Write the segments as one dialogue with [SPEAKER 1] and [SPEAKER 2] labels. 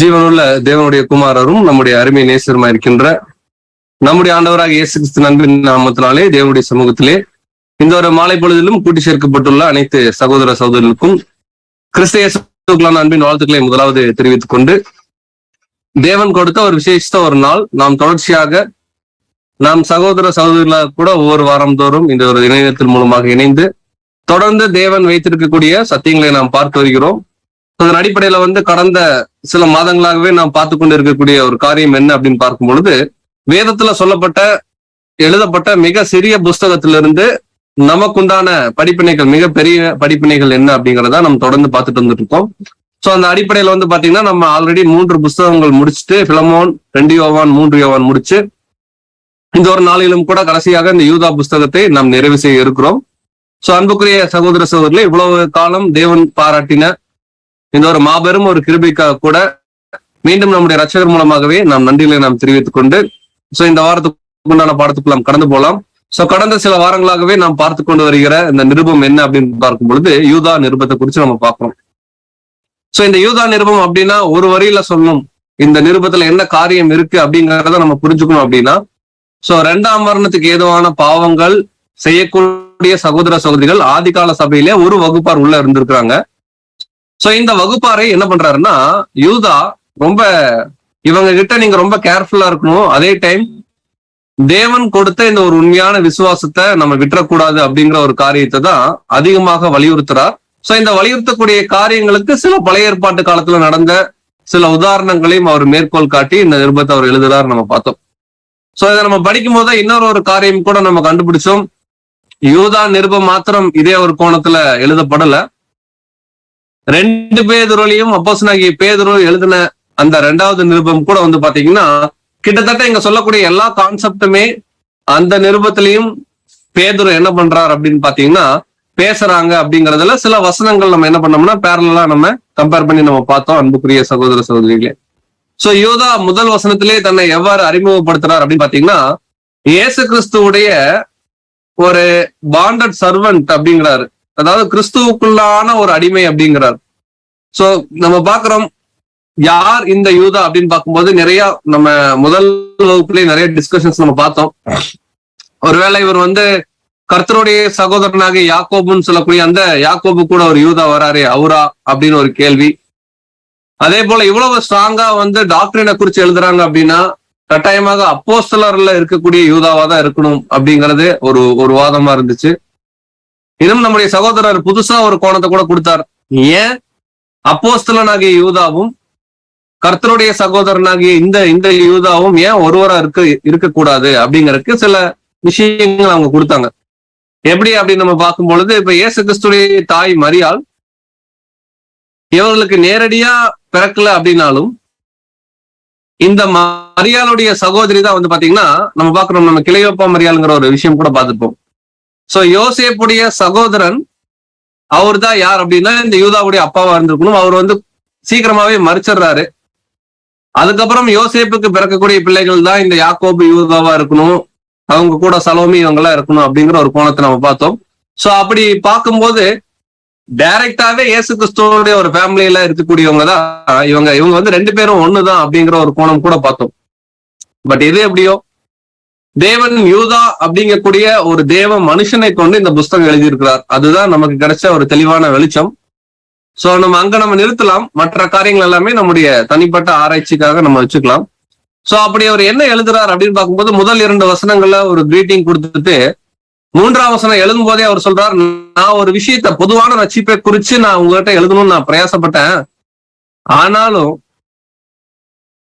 [SPEAKER 1] ஜீவனுள்ள தேவனுடைய குமாரரும் நம்முடைய அருமை நேசருமா இருக்கின்ற நம்முடைய ஆண்டவராக இயேசு கிறிஸ்து அன்பின் நாமத்தினாலே தேவனுடைய சமூகத்திலே இந்த ஒரு மாலை பொழுதிலும் கூட்டி சேர்க்கப்பட்டுள்ள அனைத்து சகோதர சகோதரர்களுக்கும் கிறிஸ்து இயேசுவுக்குள்ளான அன்பின் வாழ்த்துக்களை முதலாவது தெரிவித்துக் கொண்டு, தேவன் கொடுத்த ஒரு விசேஷித்த ஒரு நாள், நாம் தொடர்ச்சியாக நாம் சகோதர சகோதரிகளாக கூட ஒவ்வொரு வாரம் தோறும் இந்த ஒரு இணையத்தின் மூலமாக இணைந்து தொடர்ந்து தேவன் வைத்திருக்கக்கூடிய சத்தியங்களை நாம் பார்த்து வருகிறோம். அதன் அடிப்படையில கடந்த சில மாதங்களாகவே நாம் பார்த்து கொண்டு இருக்கக்கூடிய ஒரு காரியம் என்ன அப்படின்னு பார்க்கும் பொழுது, வேதத்துல சொல்லப்பட்ட எழுதப்பட்ட மிக சிறிய புஸ்தகத்திலிருந்து நமக்குண்டான படிப்பினைகள், மிக பெரிய படிப்பினைகள் என்ன அப்படிங்கிறத நம்ம தொடர்ந்து பார்த்துட்டு வந்துட்டு இருக்கோம். சோ அந்த அடிப்படையில பாத்தீங்கன்னா நம்ம ஆல்ரெடி 3 புஸ்தகங்கள் முடிச்சுட்டு, பிலமோன், 2 யோவான், 3 யோவான் முடிச்சு இந்த ஒரு நாளிலும் கூட கடைசியாக இந்த யூதா புஸ்தகத்தை நாம் நிறைவு செய்ய இருக்கிறோம். சோ அன்புக்குரிய சகோதர சகோதரர்களே, இவ்வளவு காலம் தேவன் பாராட்டின இந்த ஒரு மாபெரும் ஒரு கிருபைக்காக கூட மீண்டும் நம்முடைய ரட்சகர் மூலமாகவே நாம் நன்றிகளை நாம் தெரிவித்துக் கொண்டு இந்த வாரத்துக்கு உண்டான பாடத்துக்கு நாம் கடந்து போகலாம். கடந்த சில வாரங்களாகவே நாம் பார்த்து கொண்டு வருகிற இந்த நிருபம் என்ன அப்படின்னு பார்க்கும் பொழுது, யூதா நிருபத்தை குறித்து நம்ம பார்க்கிறோம். இந்த யூதா நிருபம் அப்படின்னா ஒரு வரியில சொல்லணும், இந்த நிருபத்துல என்ன காரியம் இருக்கு அப்படிங்கிறத நம்ம புரிஞ்சுக்கணும். அப்படின்னா 2ஆம் மரணத்துக்கு ஏதுவான பாவங்கள் செய்யக்கூடிய சகோதர சகோதரிகள் ஆதிகால சபையிலே ஒரு வகுப்பார் உள்ள இருந்திருக்கிறாங்க. இந்த வகுப்பாரை என்ன பண்றாருன்னா, யூதா ரொம்ப இவங்க கிட்ட நீங்க ரொம்ப கேர்ஃபுல்லா இருக்கணும், அதே டைம் தேவன் கொடுத்த இந்த ஒரு உண்மையான விசுவாசத்தை நம்ம விட்டுறக்கூடாது அப்படிங்கிற ஒரு காரியத்தை தான் அதிகமாக வலியுறுத்துறார். இந்த வலியுறுத்தக்கூடிய காரியங்களுக்கு சில பழைய ஏற்பாட்டு காலத்துல நடந்த சில உதாரணங்களையும் அவர் மேற்கோள் காட்டி இந்த நிருபத்தை அவர் எழுதுறாரு நம்ம பார்த்தோம். இதை நம்ம படிக்கும் போது இன்னொரு காரியம் கூட நம்ம கண்டுபிடிச்சோம். யூதா நிருபம் மாத்திரம் இதே ஒரு கோணத்துல எழுதப்படல. 2 பேதுருலையும் அப்போஸ்தலனாகிய பேதுரு எழுதின அந்த 2வது நிருபம் கூட பாத்தீங்கன்னா கிட்டத்தட்ட இங்க சொல்லக்கூடிய எல்லா கான்செப்டுமே அந்த நிருபத்திலையும் பேதுரு என்ன பண்றாரு அப்படின்னு பாத்தீங்கன்னா பேசுறாங்க. அப்படிங்கறதுல சில வசனங்கள் நம்ம என்ன பண்ணோம்னா பேரலா நம்ம கம்பேர் பண்ணி நம்ம பார்த்தோம் அன்புக்குரிய சகோதர சகோதரிகளே. யூதா முதல் வசனத்திலே தன்னை எவ்வாறு அறிமுகப்படுத்துறார் அப்படின்னு பாத்தீங்கன்னா, இயேசு கிறிஸ்துவுடைய ஒரு பாண்டட் சர்வன்ட் அப்படிங்கிறாரு, அதாவது கிறிஸ்துவுக்குள்ளான ஒரு அடிமை அப்படிங்கிறார். நம்ம பாக்குறோம் யார் இந்த யூதா அப்படின்னு பார்க்கும்போது நிறைய நம்ம முதல் வகுப்புலேயே நிறைய டிஸ்கஷன்ஸ் நம்ம பார்த்தோம். ஒருவேளை இவர் கர்த்தருடைய சகோதரனாக யாக்கோபுன்னு சொல்லக்கூடிய அந்த யாக்கோபு கூட ஒரு யூதா வராரு அவரா அப்படின்னு ஒரு கேள்வி. அதே போல இவ்வளவு ஸ்ட்ராங்கா டாக்டரினை குறிச்சு எழுதுறாங்க அப்படின்னா கட்டாயமாக அப்போஸ்தலர்ல இருக்கக்கூடிய யூதாவா தான் இருக்கணும் அப்படிங்கிறது ஒரு வாதமா இருந்துச்சு. இன்னும் நம்முடைய சகோதரர் புதுசா ஒரு கோணத்தை கூட கொடுத்தார். ஏன் அப்போஸ்தலனாகிய யூதாவும் கர்த்தருடைய சகோதரனாகிய இந்த யூதாவும் ஏன் ஒருவரா இருக்கக்கூடாது அப்படிங்கறதுக்கு சில விஷயங்கள் அவங்க கொடுத்தாங்க. எப்படி அப்படின்னு நம்ம பார்க்கும் பொழுது, இப்ப இயேசு கிறிஸ்துடைய தாய் மரியாள் இவர்களுக்கு நேரடியா பிறக்கல அப்படின்னாலும் இந்த மரியாளுடைய சகோதரி தான் பாத்தீங்கன்னா நம்ம பாக்குறோம், நம்ம கிளையோப்பா மரியாளுங்கிற ஒரு விஷயம் கூட பார்த்துப்போம். யோசேப்புடைய சகோதரன் அவர் தான் யார் அப்படின்னா இந்த யூதாவுடைய அப்பாவா இருந்திருக்கணும். அவர் சீக்கிரமாவே மறிச்சிடுறாரு. அதுக்கப்புறம் யோசேப்புக்கு பிறக்கக்கூடிய பிள்ளைகள் தான் இந்த யாக்கோபு யூதாவா இருக்கணும், அவங்க கூட சலோமி இவங்கெல்லாம் இருக்கணும் அப்படிங்கிற ஒரு கோணத்தை நம்ம பார்த்தோம். அப்படி பார்க்கும்போது டைரக்டாவே இயேசு கிறிஸ்துவோடைய ஒரு ஃபேமிலியில இருக்கக்கூடியவங்க தான் இவங்க 2 பேரும் ஒண்ணுதான் அப்படிங்கிற ஒரு கோணம் கூட பார்த்தோம். பட் எது எப்படியோ தேவன் யூதா அப்படிங்கக்கூடிய ஒரு தேவ மனுஷனை கொண்டு இந்த புஸ்தகம் எழுதியிருக்கிறார். அதுதான் நமக்கு கிடைச்ச ஒரு தெளிவான வெளிச்சம். நம்ம நிறுத்தலாம். மற்ற காரியங்கள் எல்லாமே நம்முடைய தனிப்பட்ட ஆராய்ச்சிக்காக நம்ம வச்சுக்கலாம். அப்படி அவர் என்ன எழுதுறார் அப்படின்னு பார்க்கும்போது, முதல் 2 வசனங்கள்ல ஒரு கிரீட்டிங் கொடுத்துட்டு 3ஆம் வசனம் எழுதும் போதே அவர் சொல்றார், நான் ஒரு விஷயத்த பொதுவான ரட்சிப்பை குறிச்சு நான் உங்ககிட்ட எழுதணும்னு நான் பிரயாசப்பட்டேன். ஆனாலும்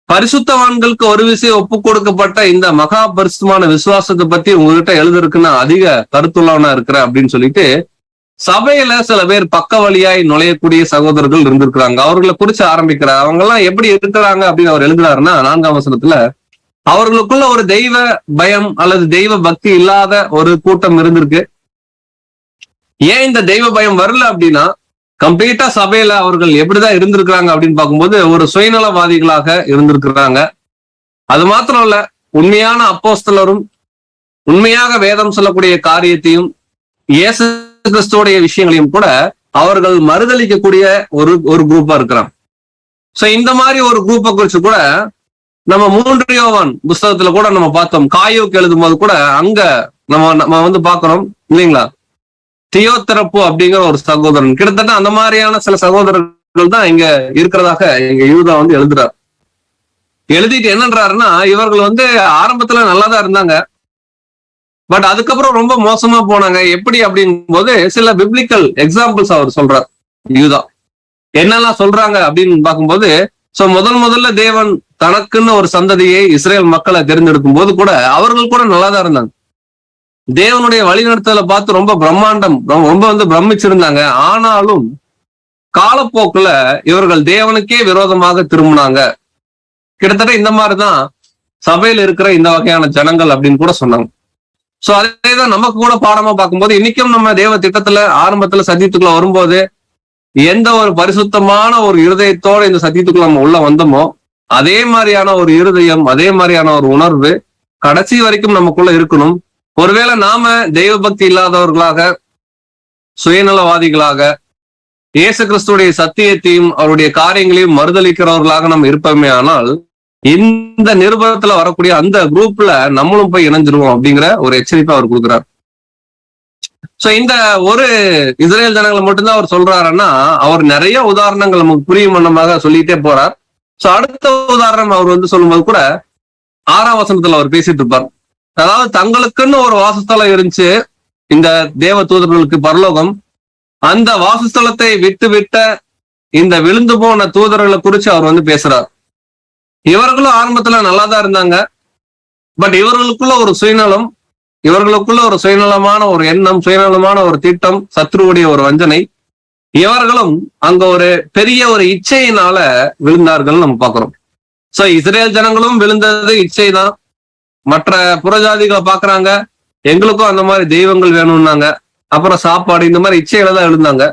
[SPEAKER 1] பரிசுத்தவான்களுக்கு ஒரு விஷயம் ஒப்பு கொடுக்கப்பட்ட இந்த மகா பரிசுத்தமான விசுவாசத்தை பத்தி உங்ககிட்ட எழுதுறதுக்கு நான் அதிக கருத்துள்ளவனா இருக்கிறேன் அப்படின்னு சொல்லிட்டு சபையில சில பேர் பக்க வழியாய் நுழையக்கூடிய சகோதரர்கள் இருந்திருக்கிறாங்க. அவர்களை குறிச்சு ஆரம்பிக்கிறார். அவங்க எல்லாம் எப்படி இருக்கிறாங்க அப்படின்னு அவர் எழுதுறாருன்னா 4ஆம் வசனத்துல, அவர்களுக்குள்ள ஒரு தெய்வ பயம் அல்லது தெய்வ பக்தி இல்லாத ஒரு கூட்டம் இருந்திருக்கு. ஏன் இந்த தெய்வ பயம் வரல அப்படின்னா, கம்ப்ளீட்டா சபையில அவர்கள் எப்படிதான் இருந்திருக்கிறாங்க அப்படின்னு பார்க்கும்போது ஒரு சுயநலவாதிகளாக இருந்திருக்கிறாங்க. அது மாத்திரம் இல்ல, உண்மையான அப்போஸ்தலரும் உண்மையாக வேதம் சொல்லக்கூடிய காரியத்தையும் இயேசு கிறிஸ்துவோடைய விஷயங்களையும் கூட அவர்கள் மறுதளிக்கக்கூடிய ஒரு குரூப்பா இருக்கிறான். சோ இந்த மாதிரி ஒரு குரூப்பை குறிச்சு கூட நம்ம 3 யோவான் புஸ்தகத்துல கூட நம்ம பார்த்தோம். காயோக்கு எழுதும் போது கூட அங்க நம்ம வந்து பாக்குறோம் இல்லைங்களா, தியோத்தரப்பு அப்படிங்கிற ஒரு சகோதரன். கிட்டத்தட்ட அந்த மாதிரியான சில சகோதரர்கள் தான் இங்க இருக்கிறதாக இங்க யூதா வந்து எழுதுறாரு. எழுதிட்டு என்னன்றாருன்னா, இவர்கள் வந்து ஆரம்பத்துல நல்லாதான் இருந்தாங்க, பட் அதுக்கப்புறம் ரொம்ப மோசமா போனாங்க. எப்படி அப்படிங்கும் போது சில பிப்ளிக்கல் எக்ஸாம்பிள்ஸ் அவர் சொல்றார் யூதா. என்னெல்லாம் சொல்றாங்க அப்படின்னு பார்க்கும்போது, சோ முதல்ல தேவன் தனக்குன்னு ஒரு சந்ததியை இஸ்ரேல் மக்களை தேர்ந்தெடுக்கும் போது கூட அவர்கள் கூட நல்லாதான் இருந்தாங்க. தேவனுடைய வழிநடத்தலை பார்த்து ரொம்ப பிரம்மாண்டம், ரொம்ப வந்து பிரமிச்சிருந்தாங்க. ஆனாலும் காலப்போக்குல இவர்கள் தேவனுக்கே விரோதமாக திரும்பினாங்க. கிட்டத்தட்ட இந்த மாதிரிதான் சபையில் இருக்கிற இந்த வகையான ஜனங்கள் அப்படின்னு கூட சொன்னாங்க. சோ அதேதான் நமக்கு கூட பாடமா பார்க்கும்போது, இன்னைக்கும் நம்ம தேவ திட்டத்துல ஆரம்பத்துல சத்தியத்துக்குள்ள வரும்போது எந்த ஒரு பரிசுத்தமான ஒரு இருதயத்தோட இந்த சத்தியத்துக்குள்ள நம்ம உள்ள வந்தோமோ, அதே மாதிரியான ஒரு இருதயம், அதே மாதிரியான ஒரு உணர்வு கடைசி வரைக்கும் நமக்குள்ள இருக்கணும். ஒருவேளை நாம தெய்வ பக்தி இல்லாதவர்களாக, சுயநலவாதிகளாக, இயேசு கிறிஸ்துடைய சத்தியத்தையும் அவருடைய காரியங்களையும் மறுதளிக்கிறவர்களாக நம்ம இருப்போமே ஆனால், இந்த நிருபத்துல வரக்கூடிய அந்த குரூப்ல நம்மளும் போய் இணைஞ்சிருவோம் அப்படிங்கிற ஒரு எச்சரிப்பை அவர் கொடுக்குறார். சோ இந்த ஒரு இஸ்ரேல் ஜனங்களை மட்டும்தான் அவர் சொல்றாருன்னா, அவர் நிறைய உதாரணங்கள் நமக்கு புரியும் வண்ணமாக சொல்லிட்டே போறார். சோ அடுத்த உதாரணம் அவர் வந்து சொல்லும்போது கூட 6ஆம் வசனத்துல அவர் பேசிட்டு இருப்பார். அதாவது தங்களுக்குன்னு ஒரு வாசஸ்தலம் இருந்துச்சு இந்த தேவ தூதர்களுக்கு பரலோகம். அந்த வாசஸ்தலத்தை விட்டு விட்ட இந்த விழுந்து போன தூதர்களை குறிச்சு அவர் வந்து பேசுறார். இவர்களும் ஆரம்பத்துல நல்லாதான் இருந்தாங்க, பட் இவர்களுக்குள்ள ஒரு சுயநலம், இவர்களுக்குள்ள ஒரு சுயநலமான ஒரு எண்ணம், சுயநலமான ஒரு திட்டம், சத்ருவுடைய ஒரு வஞ்சனை, இவர்களும் அங்க ஒரு பெரிய ஒரு இச்சையினால விழுந்தார்கள் நம்ம பாக்குறோம். சோ இஸ்ரேல் ஜனங்களும் விழுந்தது இச்சை தான். மற்ற புறஜாதிகளை பாக்குறாங்க, எங்களுக்கும் அந்த மாதிரி தெய்வங்கள் வேணும்னாங்க, அப்புறம் சாப்பாடு, இந்த மாதிரி இச்சைகளை தான் விழுந்தாங்க.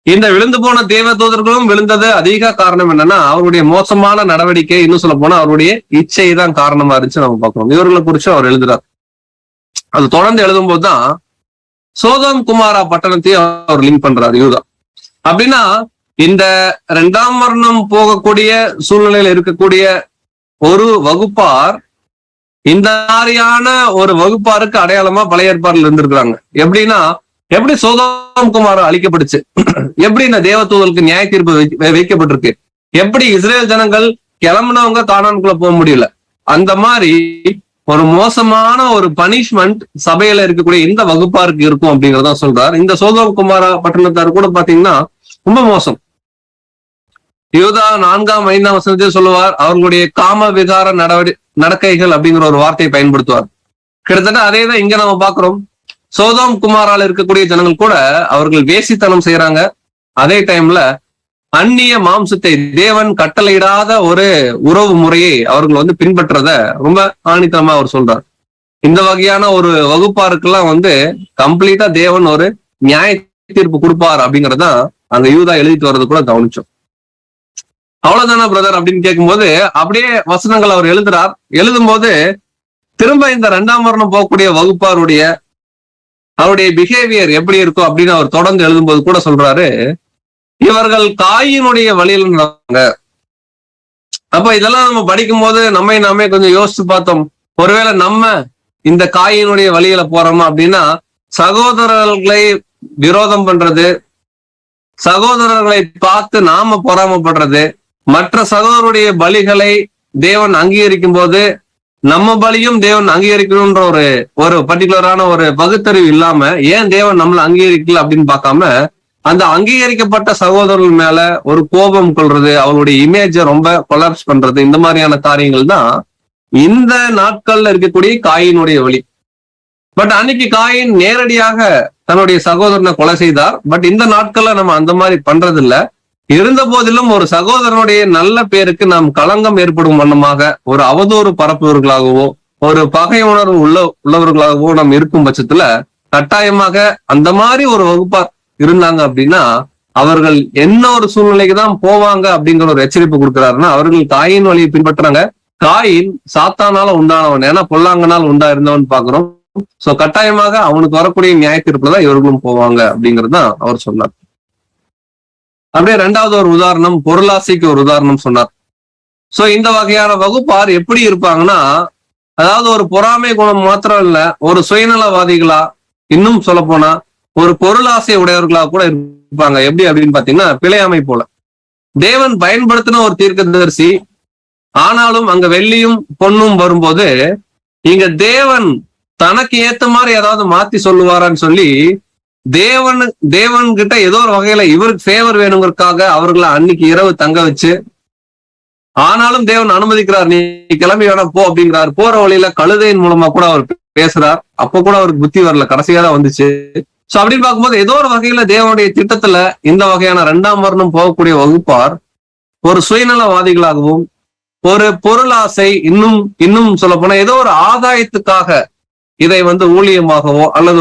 [SPEAKER 1] இந்த விழுந்து போன தேவ தூதர்களும் விழுந்தது அதிக காரணம் என்னன்னா அவருடைய மோசமான நடவடிக்கை, இன்னும் சொல்ல போனா அவருடைய இச்சை தான் காரணமா இருந்துச்சு நம்ம பார்க்கிறோம். இவர்களை குறிச்சு அவர் எழுதுறார். அது தொடர்ந்து எழுதும் போதுதான் சோதோம் குமாரா பட்டணத்தையும் அவர் லிங்க் பண்றாரு யூதா. அப்படின்னா இந்த 2ஆம் மரணம் போகக்கூடிய சூழ்நிலையில இருக்கக்கூடிய ஒரு வகுப்பார் இந்த மாதிரியான ஒரு வகுப்பாருக்கு அடையாளமா பழைய ஏற்பாடுல இருந்திருக்கிறாங்க. எப்படின்னா, எப்படி சோதோம் குமாரா அழிக்கப்பட்டுச்சு, எப்படி இந்த தேவ தூதர்களுக்கு நியாய தீர்ப்பு வைக்கப்பட்டிருக்கு, எப்படி இஸ்ரேல் ஜனங்கள் கிளம்புனவங்க கானானுக்குள்ள போக முடியல, அந்த மாதிரி ஒரு மோசமான ஒரு பனிஷ்மெண்ட் சபையில இருக்கக்கூடிய இந்த வகுப்பாருக்கு இருக்கும் அப்படிங்கறத சொல்றார். இந்த சோதோம் குமாரா பட்டணத்தார் கூட பாத்தீங்கன்னா ரொம்ப மோசம். யூதா 4ஆம் 5ஆம் வசனத்தில் சொல்லுவார், அவர்களுடைய காம விகார நடக்கைகள் அப்படிங்கிற ஒரு வார்த்தையை பயன்படுத்துவார். கிட்டத்தட்ட அதே தான் இங்க நம்ம பாக்குறோம். சோதோம் குமாரால இருக்கக்கூடிய ஜனங்கள் கூட அவர்கள் வேசித்தனம் செய்யறாங்க. அதே டைம்ல அந்நிய மாம்சத்தை, தேவன் கட்டளையிடாத ஒரு உறவு முறையை அவர்கள் வந்து பின்பற்றத ரொம்ப ஆணித்தனமா அவர் சொல்றார். இந்த வகையான ஒரு வகுப்பாருக்கெல்லாம் வந்து கம்ப்ளீட்டா தேவன் ஒரு நியாய தீர்ப்பு கொடுப்பார் அப்படிங்கறதான் அங்க யூதா எழுதிட்டு வர்றது கூட கவனிச்சோம். அவ்வளவுதானா பிரதர் அப்படின்னு கேட்கும்போது அப்படியே வசனங்கள் அவர் எழுதுறார். எழுதும் போது திரும்ப இந்த 2ஆம் மரணம் போகக்கூடிய வகுப்பாருடைய அவருடைய பிஹேவியர் எப்படி இருக்கும் அப்படின்னு அவர் தொடர்ந்து எழுதும்போது கூட சொல்றாரு, இவர்கள் காயினுடைய வழியில் நடந்தாங்க. அப்ப இதெல்லாம் நம்ம படிக்கும் போது நாமே கொஞ்சம் யோசிச்சு பார்த்தோம். ஒருவேளை நம்ம இந்த காயினுடைய வழியில போறோமா அப்படின்னா, சகோதரர்களை விரோதம் பண்றது, சகோதரர்களை பார்த்து நாம பொறாமப்படுறது, மற்ற சகோதரருடைய பலிகளை தேவன் அங்கீகரிக்கும் போது நம்ம பலியும் தேவன் அங்கீகரிக்கணும்ன்ற ஒரு பர்டிகுலரான ஒரு பகுத்தறிவு இல்லாம ஏன் தேவன் நம்மளை அங்கீகரிக்கல அப்படின்னு பார்க்காம அந்த அங்கீகரிக்கப்பட்ட சகோதரர்கள் மேல ஒரு கோபம் கொள்றது, அவருடைய இமேஜை ரொம்ப கொலாப்ஸ் பண்றது, இந்த மாதிரியான காரியங்கள் தான் இந்த நாட்கள்ல இருக்கக்கூடிய காயினுடைய வழி. பட் அன்னைக்கு காயின் நேரடியாக தன்னுடைய சகோதரனை கொலை செய்தார். பட் இந்த நாட்கள்ல நம்ம அந்த மாதிரி பண்றது இல்ல. இருந்த போதிலும் ஒரு சகோதரனுடைய நல்ல பேருக்கு நாம் களங்கம் ஏற்படும் வண்ணமாக ஒரு அவதூறு பரப்புவர்களாகவோ ஒரு பகை உணர்வு உள்ளவர்களாகவோ நாம் இருக்கும் பட்சத்துல கட்டாயமாக அந்த மாதிரி ஒரு வகுப்பார் இருந்தாங்க அப்படின்னா அவர்கள் என்ன ஒரு சூழ்நிலைக்கு தான் போவாங்க அப்படிங்கிற ஒரு எச்சரிப்பு கொடுக்கிறாருன்னா, அவர்கள் காயின் வழியை பின்பற்றுறாங்க. காயின் சாத்தானால உண்டானவன், ஏன்னா பொல்லாங்கனால் உண்டா இருந்தவன் பாக்குறோம். சோ கட்டாயமாக அவனுக்கு வரக்கூடிய நியாய தீர்ப்புலதான் இவர்களும் போவாங்க அப்படிங்கிறது தான் அவர் சொன்னார். அப்படியே ரெண்டாவது ஒரு உதாரணம், பொருளாசைக்கு ஒரு உதாரணம் சொன்னார். சோ இந்த வகையான வகுப்பார் எப்படி இருப்பாங்கன்னா, அதாவது ஒரு பொறாமை குணம் மாத்திரம் இல்ல, ஒரு சுயநலவாதிகளா, இன்னும் சொல்ல போனா ஒரு பொருளாசை உடையவர்களா கூட இருப்பாங்க. எப்படி அப்படின்னு பாத்தீங்கன்னா, பிழையாமை போல. தேவன் பயன்படுத்தின ஒரு தீர்க்கதரிசி, ஆனாலும் அங்க வெள்ளியும் பொண்ணும் வரும்போது இங்க தேவன் தனக்கு ஏத்த மாதிரி ஏதாவது மாத்தி சொல்லுவாரான்னு சொல்லி தேவன் கிட்ட ஏதோ ஒரு வகையில இவருக்கு ஃபேவர் வேணுங்கிறதுக்காக அவர்களை அன்னைக்கு இரவு தங்க வச்சு, ஆனாலும் தேவன் அனுமதிக்கிறார், நீ கிளம்பி வேணா போ அப்படிங்கிறார். போற வழியில கழுதையின் மூலமா கூட அவர் பேசுறார். அப்ப கூட அவருக்கு புத்தி வரல, கடைசியா தான் வந்துச்சு. சோ அப்படின்னு பார்க்கும்போது ஏதோ ஒரு வகையில தேவனுடைய திட்டத்துல இந்த வகையான இரண்டாம் மரணம் போகக்கூடிய வகுப்பார் ஒரு சுயநலவாதிகளாகவும், ஒரு பொருளாசை, இன்னும் சொல்ல போனா ஏதோ ஒரு ஆதாயத்துக்காக இதை ஊழியமாகவோ அல்லது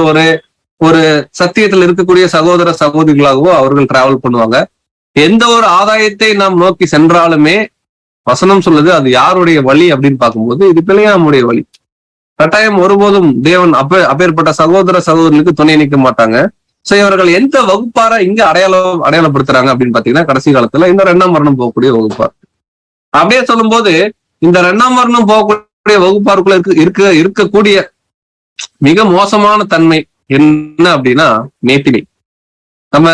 [SPEAKER 1] ஒரு சத்தியத்தில் இருக்கக்கூடிய சகோதர சகோதரிகளாகவோ அவர்கள் டிராவல் பண்ணுவாங்க. எந்த ஒரு ஆதாயத்தை நாம் நோக்கி சென்றாலுமே வசனம் சொல்லுது அது யாருடைய வழி அப்படின்னு பார்க்கும்போது இது பிழையாமுடைய வழி. கட்டாயம் ஒருபோதும் தேவன் அப்பேற்பட்ட சகோதர சகோதரர்களுக்கு துணை நிற்க மாட்டாங்க. சோ இவர்கள் எந்த வகுப்பார இங்க அடையாளப்படுத்துறாங்க அப்படின்னு பாத்தீங்கன்னா, கடைசி காலத்துல இந்த இரண்டாம் மரணம் போகக்கூடிய வகுப்பார். அப்படியே சொல்லும் போது இந்த இரண்டாம் மரணம் போகக்கூடிய வகுப்பாருக்குள்ள இருக்கக்கூடிய மிக மோசமான தன்மை என்ன அப்படின்னா மேட்டிமை. நம்ம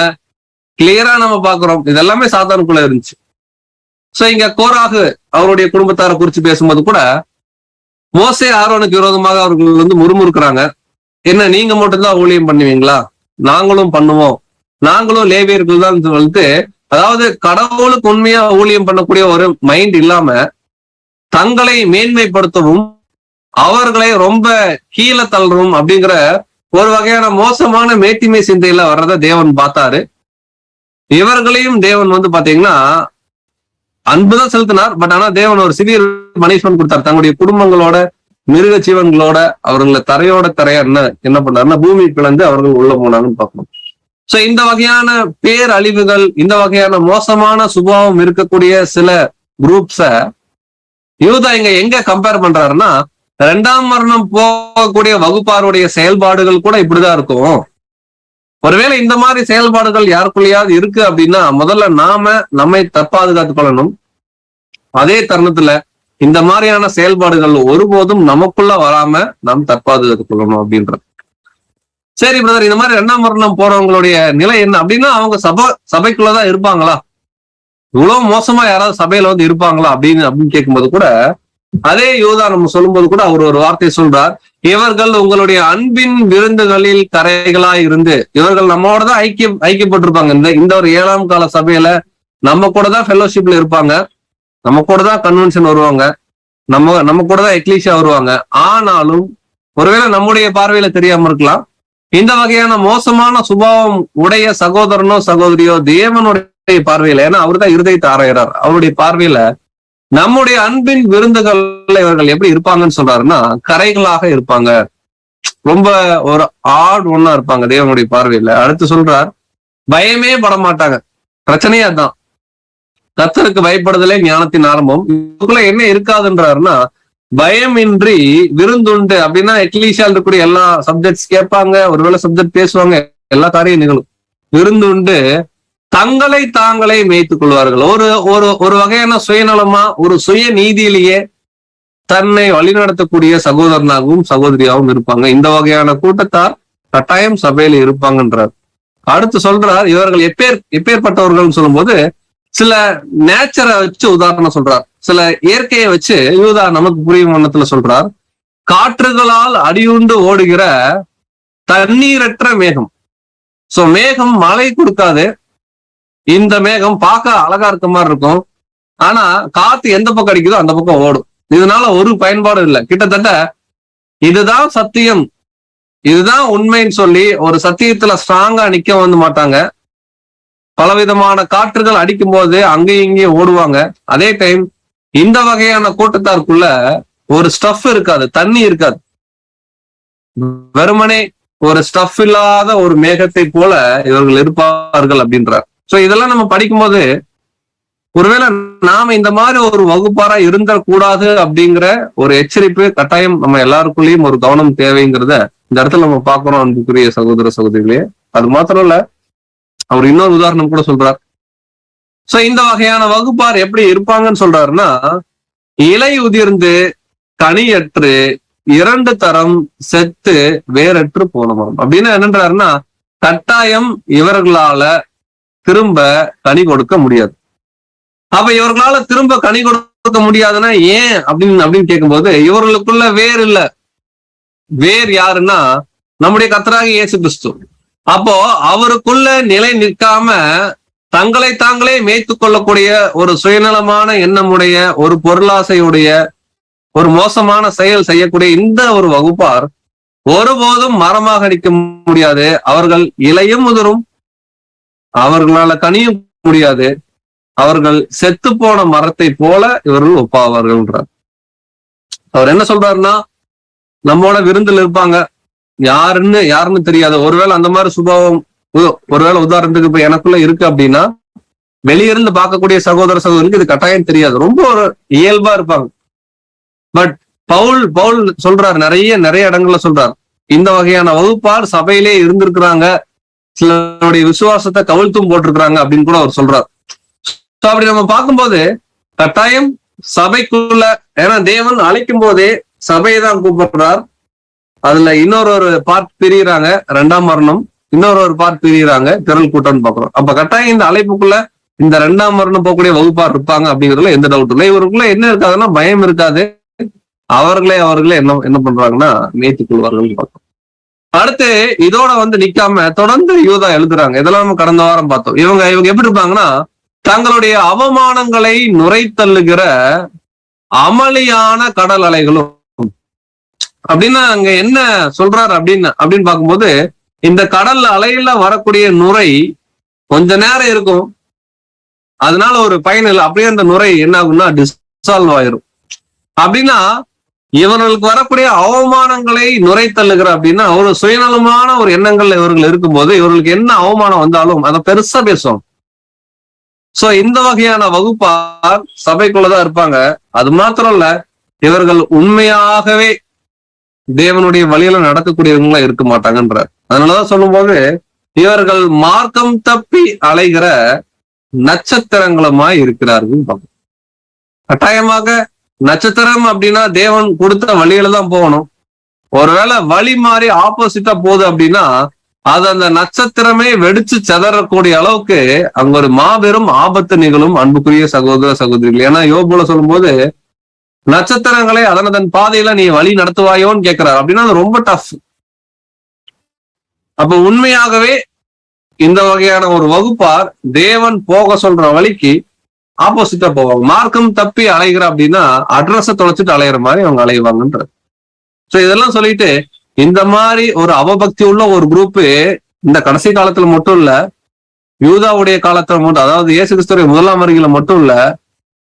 [SPEAKER 1] கிளியரா நம்ம பாக்குறோம், இதெல்லாமே சாத்தானுக்குள்ள இருந்துச்சு. சோ இங்க கோராகு அவருடைய குடும்பத்தாரை குறிச்சு பேசும்போது கூட மோசே ஆரோனுக்கு விரோதமாக அவர்கள் முறுமுறுக்கிறாங்க. என்ன நீங்க மட்டும்தான் ஊழியம் பண்ணுவீங்களா? நாங்களும் பண்ணுவோம், நாங்களும் லேவியர்கள் தான் அதாவது கடவுளுக்கு உண்மையா ஊழியம் பண்ணக்கூடிய ஒரு மைண்ட் இல்லாம தங்களை மேன்மைப்படுத்தவும் அவர்களை ரொம்ப கீழே தள்ளவும் அப்படிங்கிற ஒரு வகையான மோசமான மேட்டிமை சிந்தையில வர்றத தேவன் பார்த்தாரு. இவர்களையும் தேவன் பாத்தீங்கன்னா அன்புதான் செலுத்தினார். பட் ஆனா தேவன் ஒரு சிவியர் பனிஷ்மெண்ட் கொடுத்தார். தங்களுடைய குடும்பங்களோட, மிருக ஜீவன்களோட அவர்களை தரையா என்ன பண்ணாருன்னா பூமி பிளந்து அவர்கள் உள்ள போனாங்கன்னு பார்க்கணும். சோ இந்த வகையான பேரழிவுகள், இந்த வகையான மோசமான சுபாவம் இருக்கக்கூடிய சில குரூப்ஸ யூதா இங்க எங்க கம்பேர் பண்றாருன்னா, இரண்டாம் மரணம் போகக்கூடிய வகுப்பாருடைய செயல்பாடுகள் கூட இப்படிதான் இருக்கும். ஒருவேளை இந்த மாதிரி செயல்பாடுகள் யாருக்குள்ளயாவது இருக்கு அப்படின்னா முதல்ல நம்மை தற்பாதுகாத்துக் கொள்ளணும். அதே தருணத்துல இந்த மாதிரியான செயல்பாடுகள் ஒருபோதும் நமக்குள்ள வராம நாம் தற்பாதுகாத்துக் கொள்ளணும் அப்படின்றது. சரி பிரதர், இந்த மாதிரி இரண்டாம் மரணம் போறவங்களுடைய நிலை என்ன அப்படின்னா, அவங்க சபைக்குள்ளதான் இருப்பாங்களா? இவ்வளவு மோசமா யாராவது சபையில இருப்பாங்களா அப்படின்னு கேட்கும்போது கூட அதே யூதா நம்ம சொல்லும்போது கூட அவர் ஒரு வார்த்தையை சொல்றார், இவர்கள் உங்களுடைய அன்பின் விருந்துகளில் கரைகளா இருந்து, இவர்கள் நம்மோட தான் ஐக்கியப்பட்டிருப்பாங்க. இந்த ஒரு 7ஆம் கால சபையில நம்ம கூட தான் ஃபெலோஷிப்ல இருப்பாங்க, நம்ம கூட தான் கன்வென்ஷன் வருவாங்க, நம்ம கூட தான் எக்லீஷியா வருவாங்க. ஆனாலும் ஒருவேளை நம்முடைய பார்வையில தெரியாம இருக்கலாம், இந்த வகையான மோசமான சுபாவம் உடைய சகோதரனோ சகோதரியோ தேவனுடைய பார்வையில, ஏன்னா அவரு தான் இருதயத்தை ஆராய்றார், அவருடைய பார்வையில நம்முடைய அன்பின் விருந்துகள்ல இவர்கள் எப்படி இருப்பாங்கன்னு சொல்றாருன்னா கரைகளாக இருப்பாங்க, ரொம்ப ஒரு ஒண்ணா இருப்பாங்க தேவனுடைய பார்வையில. அடுத்து சொல்றார், பயமே பட மாட்டாங்க. பிரச்சனையே அதுதான், கர்த்தருக்கு பயப்படுதலே ஞானத்தின் ஆரம்பம். இதுக்குள்ள என்ன இருக்காதுன்றாருன்னா பயமின்றி விருந்துண்டு அப்படின்னா எக்லீஷியால் இருக்கக்கூடிய எல்லா சப்ஜெக்ட்ஸ் கேட்பாங்க, ஒருவேளை சப்ஜெக்ட் பேசுவாங்க, எல்லா காரியம் நிகழும். விருந்துண்டு தங்களை தாங்களே மேய்த்துக் கொள்வார்கள். ஒரு வகையான சுயநலமா, ஒரு சுய நீதியிலேயே தன்னை வழிநடத்தக்கூடிய சகோதரனாகவும் சகோதரியாகவும் இருப்பாங்க. இந்த வகையான கூட்டத்தார் கட்டாயம் சபையில இருப்பாங்கன்றார். அடுத்து சொல்றார், இவர்கள் எப்பேற்பட்டவர்கள் சொல்லும் போது சில நேச்சரை வச்சு உதாரணம் சொல்றார், சில இயற்கையை வச்சு யூதா நமக்கு புரியும் வண்ணத்துல சொல்றார். காற்றுகளால் அடியுண்டு ஓடுகிற தண்ணீரற்ற மேகம். சோ மேகம் மழை கொடுக்காது, இந்த மேகம் பார்க்க அழகா இருக்க மாதிரி இருக்கும், ஆனா காத்து எந்த பக்கம் அடிக்குதோ அந்த பக்கம் ஓடும். இதனால ஒரு பயன்பாடும் இல்லை. கிட்டத்தட்ட இதுதான் சத்தியம், இதுதான் உண்மைன்னு சொல்லி ஒரு சத்தியத்துல ஸ்ட்ராங்கா நிக்க மாட்டாங்க. பலவிதமான காற்றுகள் அடிக்கும் போது அங்கேயும் இங்கேயும் ஓடுவாங்க. அதே டைம் இந்த வகையான கூட்டத்தாருக்குள்ள ஒரு ஸ்டஃப் இருக்காது, தண்ணி இருக்காது, வெறுமனே ஒரு ஸ்டஃப் இல்லாத ஒரு மேகத்தை போல இவர்கள் இருப்பார்கள் அப்படின்றார். சோ இதெல்லாம் நம்ம படிக்கும்போது ஒருவேளை நாம இந்த மாதிரி ஒரு வகுப்பாரா இருந்தக்கூடாது அப்படிங்கிற ஒரு எச்சரிப்பு கட்டாயம் நம்ம எல்லாருக்குள்ளேயும் ஒரு கவனம் தேவைங்கிறத இந்த இடத்துல நம்ம பார்க்கிறோம் அன்புக்குரிய சகோதர சகோதரிகளே. அது மாத்திரம் இல்ல, அவர் இன்னொரு உதாரணம் கூட சொல்றார். சோ இந்த வகையான வகுப்பார் எப்படி இருப்பாங்கன்னு சொல்றாருன்னா, இலை உதிர்ந்து கனியற்று 2 தரம் செத்து வேறற்று போன மரம். அப்படின்னு என்னன்றாருன்னா, கட்டாயம் இவர்களால திரும்ப கனி கொடுக்க முடியாது. அப்ப இவர்களால திரும்ப கனி கொடுக்க முடியாதுன்னா ஏன் அப்படின்னு கேட்கும்போது, இவர்களுக்குள்ள வேர் இல்ல. வேர் யாருன்னா நம்முடைய கர்த்தராகிய இயேசு கிறிஸ்து. அப்போ அவருக்குள்ள நிலை நிற்காம தங்களை தாங்களே மேய்த்துக் கொள்ளக்கூடிய ஒரு சுயநலமான எண்ணமுடைய, ஒரு பொருளாசையுடைய, ஒரு மோசமான செயல் செய்யக்கூடிய இந்த ஒரு வகுப்பார் ஒருபோதும் மரமாக நிற்க முடியாது. அவர்கள் இலையும் உதிரும், அவர்களால கனியும் முடியாது. அவர்கள் செத்து போன மரத்தை போல இவர்கள் ஒப்பாவார்கள். அவர் என்ன சொல்றாருன்னா, நம்மோட விருந்தில் இருப்பாங்க, யாருன்னு தெரியாது. ஒருவேளை அந்த மாதிரி சுபாவம் ஒருவேளை உதாரணத்துக்கு இப்ப எனக்குள்ள இருக்கு அப்படின்னா, வெளியிருந்து பார்க்கக்கூடிய சகோதர சகோதரிக்கு இது கட்டாயம் தெரியாது. ரொம்ப ஒரு இயல்பா இருப்பாங்க. பட் பவுல் சொல்றாரு, நிறைய இடங்கள்ல சொல்றாரு, இந்த வகையான வகுப்பார் சபையிலே இருந்திருக்கிறாங்க, சிலருடைய விசுவாசத்தை கவிழ்த்தும் போட்டிருக்கிறாங்க அப்படின்னு கூட அவர் சொல்றாரு. அப்படி நம்ம பார்க்கும்போது கட்டாயம் சபைக்குள்ள, ஏன்னா தேவன் அழைக்கும் போதே சபையை தான் கூப்பிடுறார். அதுல இன்னொரு பார்ட் பிரிகிறாங்க, 2ஆம் மரணம், இன்னொரு பார்ட் பிரிகிறாங்க, திரள் கூட்டம்னு பாக்குறோம். அப்ப கட்டாயம் இந்த அழைப்புக்குள்ள இந்த 2ஆம் மரணம் போகக்கூடிய வகுப்பார் இருப்பாங்க அப்படிங்கிறதுல எந்த டவுட் இல்லை. இவருக்குள்ள என்ன இருக்காதுன்னா பயம் இருக்காது. அவர்களே என்ன பண்றாங்கன்னா மேய்த்துக் கொள்வார்கள் பார்க்கணும். அடுத்து இதோட நிக்காம தொடர்ந்து யூதா எழுதுறாங்க. இதெல்லாம் நம்ம கடந்த வாரம் பார்த்தோம். இவங்க எப்படி இருப்பாங்கன்னா, தங்களுடைய அவமானங்களை நுரைத்தள்ளுகிற அமளியான கடல் அலைகளும். அப்படின்னா அங்க என்ன சொல்றாரு அப்படின்னு பார்க்கும்போது, இந்த கடல் அலையில வரக்கூடிய நுரை கொஞ்ச நேரம் இருக்கும், அதனால ஒரு பயன் இல்லை. அப்படியே அந்த நுரை என்ன ஆகும்னா டிசால்வ் ஆயிரும். அப்படின்னா இவர்களுக்கு வரக்கூடிய அவமானங்களை நுரை தள்ளுகிற அப்படின்னா, ஒரு சுயநலமான ஒரு எண்ணங்கள்ல இவர்கள் இருக்கும்போது இவர்களுக்கு என்ன அவமானம் வந்தாலும் அதை பெருசா பேசுவாங்க. சோ இந்த வகையான வகுப்பார் சபைக்குள்ளதான் இருப்பாங்க. அது மாத்திரம் இல்ல, இவர்கள் உண்மையாகவே தேவனுடைய வழியில நடக்கக்கூடியவங்களா இருக்க மாட்டாங்கன்ற. அதனாலதான் சொல்லும் போது, இவர்கள் மார்க்கம் தப்பி அலைகிற நட்சத்திரங்களுமாய் இருக்கிறார்கள். கட்டாயமாக நட்சத்திரம் அப்படின்னா தேவன் கொடுத்த வழியில தான் போகணும். ஒருவேளை வழி மாறி ஆப்போசிட்டா போகுது அப்படின்னா அது அந்த நட்சத்திரமே வெடிச்சு செதறக்கூடிய அளவுக்கு அங்க ஒரு மாபெரும் ஆபத்து நிகழும். அன்புக்குரிய சகோதர சகோதரிகள், ஏன்னா யோபுல சொல்லும் போது நட்சத்திரங்களை அதன் பாதையில நீ வழி நடத்துவாயோன்னு கேட்கிறார். அப்படின்னா அது ரொம்ப டஃப். அப்ப உண்மையாகவே இந்த வகையான ஒரு வகுப்பார் தேவன் போக சொல்ற வழிக்கு ஆப்போசிட்டா போவாங்க. மார்க்கம் தப்பி அலைகிற அப்படின்னா அட்ரஸை தொலைச்சிட்டு அலையிற மாதிரி அவங்க அலைவாங்கன்ற. சோ இதெல்லாம் சொல்லிட்டு, இந்த மாதிரி ஒரு அவபக்தி உள்ள ஒரு குரூப் இந்த கடைசி காலத்துல மட்டும் இல்ல, யூதாவுடைய காலத்துல மட்டும், அதாவது இயேசு கிறிஸ்துடைய 1ஆம் வருகையில மட்டும் இல்ல,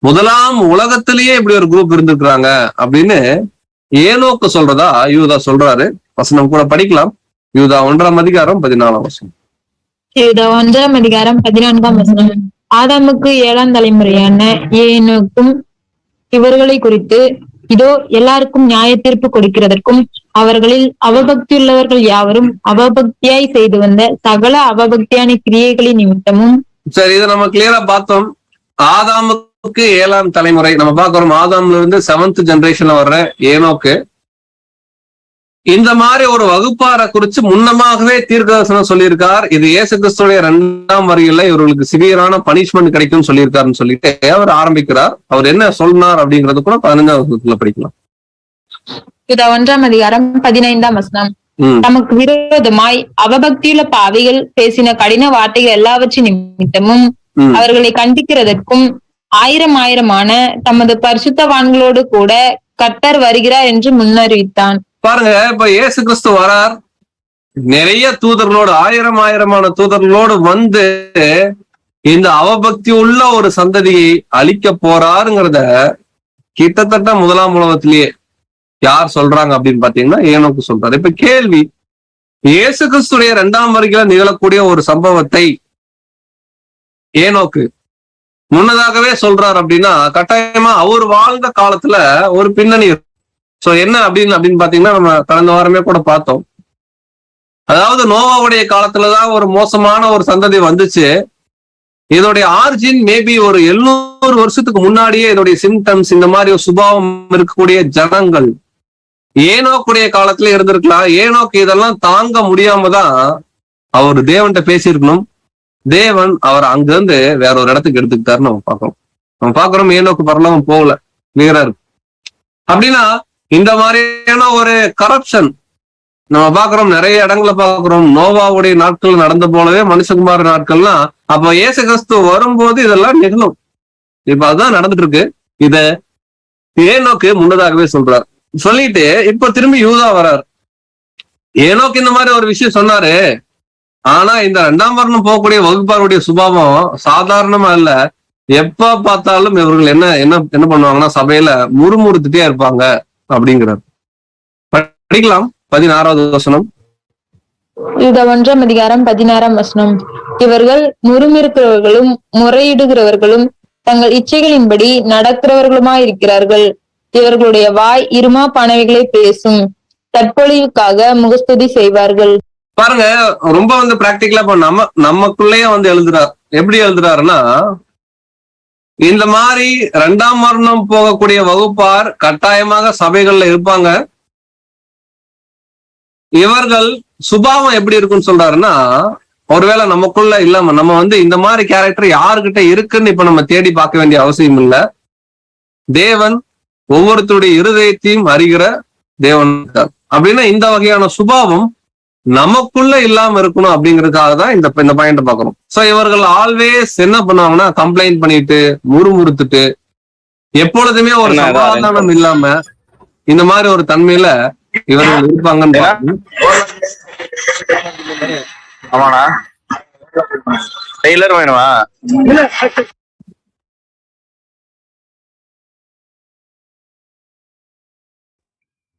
[SPEAKER 1] முதலாம் உலகத்திலேயே இப்படி ஒரு குரூப் இருந்திருக்கிறாங்க அப்படின்னு ஏனோக்கு சொல்றதா யூதா சொல்றாரு. வசனம் கூட படிக்கலாம். யூதா 1ஆம் அதிகாரம் 14ஆம் வசனம்.
[SPEAKER 2] யூதா 1ஆம் அதிகாரம் 14ஆம் வசனம். ஆதாமுக்கு 7ஆம் தலைமுறையான ஏனோக்கும் இவர்களை குறித்து, இதோ எல்லாருக்கும் நியாய தீர்ப்பு கொடுக்கிறதற்கும் அவர்களில் அவபக்தியுள்ளவர்கள் யாவரும் அவபக்தியாய் செய்து வந்த சகல அவபக்தியான கிரியைகளின் நிமித்தமும்.
[SPEAKER 1] சரி, இதை நம்ம கிளியரா பார்த்தோம். ஆதாமுக்கு 7ஆம் தலைமுறை நம்ம பார்க்கிறோம். ஆதாம்ல இருந்து 7th ஜெனரேஷன்ல வர்ற ஏனோக்கு இந்த மாதிரி ஒரு வகுப்பாரை குறிச்சு முன்னமாகவே தீர்க்கதரிசனம் சொல்லியிருக்கார். இது இயேசு கிறிஸ்துடைய 2ஆம் வருகையில இவர்களுக்கு சிவியரான பனிஷ்மெண்ட் கிடைக்கும் சொல்லியிருக்காருன்னு சொல்லிட்டு அவர் ஆரம்பிக்கிறார். அவர் என்ன சொன்னார் அப்படிங்கறது கூட 15ஆம் வசனத்துல படிக்கலாம்.
[SPEAKER 2] 1ஆம் அதிகாரம் 15ஆம் வசனம். நமக்கு விரோதமாய் அவபக்தியுள்ள பாவிகள் பேசின கடின வார்த்தைகள் எல்லாவற்றின் நிமித்தமும் அவர்களை கண்டிக்கிறதற்கும் ஆயிரமான தமது பரிசுத்தவான்களோடு கூட கர்த்தர் வருகிறார் என்று முன்னறிவித்தான்.
[SPEAKER 1] பாருங்க, இப்ப இயேசு கிறிஸ்து வரார், நிறைய தூதர்களோடு, ஆயிரமான தூதர்களோடு வந்து இந்த அவபக்தி உள்ள ஒரு சந்ததியை அழிக்க போறாருங்கிறத கிட்டத்தட்ட 1ஆம் உலகத்திலேயே யார் சொல்றாங்க அப்படின்னு பாத்தீங்கன்னா ஏனோக்கு சொல்றாரு. இப்ப கேள்வி, இயேசு கிறிஸ்துடைய 2ஆம் வருகையில நிகழக்கூடிய ஒரு சம்பவத்தை ஏனோக்கு முன்னதாகவே சொல்றாரு அப்படின்னா கட்டாயமா அவர் வாழ்ந்த காலத்துல ஒரு பின்னணி. சோ என்ன அப்படின்னு பாத்தீங்கன்னா நம்ம கடந்த வாரமே கூட பார்த்தோம். அதாவது நோவாவுடைய காலத்துலதான் ஒரு மோசமான ஒரு சந்ததி வந்துச்சு. இதோடைய ஆரிஜின் மேபி ஒரு 700 வருஷத்துக்கு முன்னாடியே இதோடைய சிம்டம்ஸ் இந்த மாதிரி ஒரு சுபாவம் இருக்கக்கூடிய ஜனங்கள் ஏனோக்குடைய காலத்துல இருந்திருக்கலாம். ஏனோக்கு இதெல்லாம் தாங்க முடியாம தான் அவர் தேவன்கிட்ட பேசியிருக்கணும். தேவன் அவர் அங்கிருந்து வேற ஒரு இடத்துக்கு எடுத்துக்கிட்டாருன்னு நம்ம பாக்குறோம். ஏனோக்கு பரலோகம் போகல, கிளியரா இருக்கு. அப்படின்னா இந்த மாதிரியான ஒரு கரப்ஷன் நம்ம பாக்குறோம், நிறைய இடங்களை பாக்குறோம். நோவாவுடைய நாட்கள் நடந்த போலவே மனுஷகுமார நாட்கள்லாம் அப்ப இயேசு கிறிஸ்து வரும்போது இதெல்லாம் நிகழும். இப்ப அதுதான் நடந்துட்டு இருக்கு. இத ஏனோக்கு முன்னதாகவே சொல்றார். சொல்லிட்டு இப்ப திரும்பி யூதா வர்றார். ஏனோக்கு இந்த மாதிரி ஒரு விஷயம் சொன்னாரு. ஆனா இந்த 2ஆம் வர்ணம் போகக்கூடிய வகுப்பாருடைய சுபாவம் சாதாரணமா இல்ல. எப்ப பார்த்தாலும் இவர்கள் என்ன என்ன என்ன பண்ணுவாங்கன்னா சபையில முறுமுறுத்துட்டே இருப்பாங்க அப்படிங்கிறார். படிக்கலாம் 16வது வசனம்.
[SPEAKER 2] யூதா 1ஆம் அதிகாரம் 16ஆம் வசனம். இவர்கள் முறுமிருக்கிறவர்களும் முறையிடுகிறவர்களும் தங்கள் இச்சைகளின்படி நடக்கிறவர்களுமாயிருக்கிறார்கள். இவர்களுடைய வாய் இருமா பணவைகளை பேசும். தற்பொழிவுக்காக முகஸ்துதி செய்வார்கள்.
[SPEAKER 1] பாருங்க, ரொம்ப பிராக்டிக்கலா இப்ப நமக்குள்ளேயே எழுதுறார். எப்படி எழுதுறாருன்னா, இந்த மாதிரி 2ஆம் வர்ணம் போகக்கூடிய வகுப்பார் கட்டாயமாக சபைகள்ல இருப்பாங்க. இவர்கள் சுபாவம் எப்படி இருக்குன்னு சொல்றாருன்னா, ஒருவேளை நமக்குள்ள இல்லாம நம்ம இந்த மாதிரி கேரக்டர் யாருக்கிட்ட இருக்குன்னு இப்ப நம்ம தேடி பார்க்க வேண்டிய அவசியம் இல்ல. தேவன் ஒவ்வொருத்தருடைய இருதயத்தையும் அறிகிற தேவன். அப்படின்னா இந்த வகையான சுபாவம் நமக்குள்ள இல்லாம இருக்கணும் அப்படிங்கிறதுக்காக தான் இந்த பாயிண்ட் பாக்குறோம். சோ இவர்கள் ஆல்வேஸ் என்ன பண்ணுவாங்கன்னா, கம்ப்ளைண்ட் பண்ணிட்டு முறுமுறுத்துட்டு எப்பொழுதுமே ஒரு சமாதானம் இல்லாம இந்த மாதிரி ஒரு தன்மையில இவர்கள் இருப்பாங்கன்னு.
[SPEAKER 3] ஆமாண்ணா, டெய்லர் வேணுமா?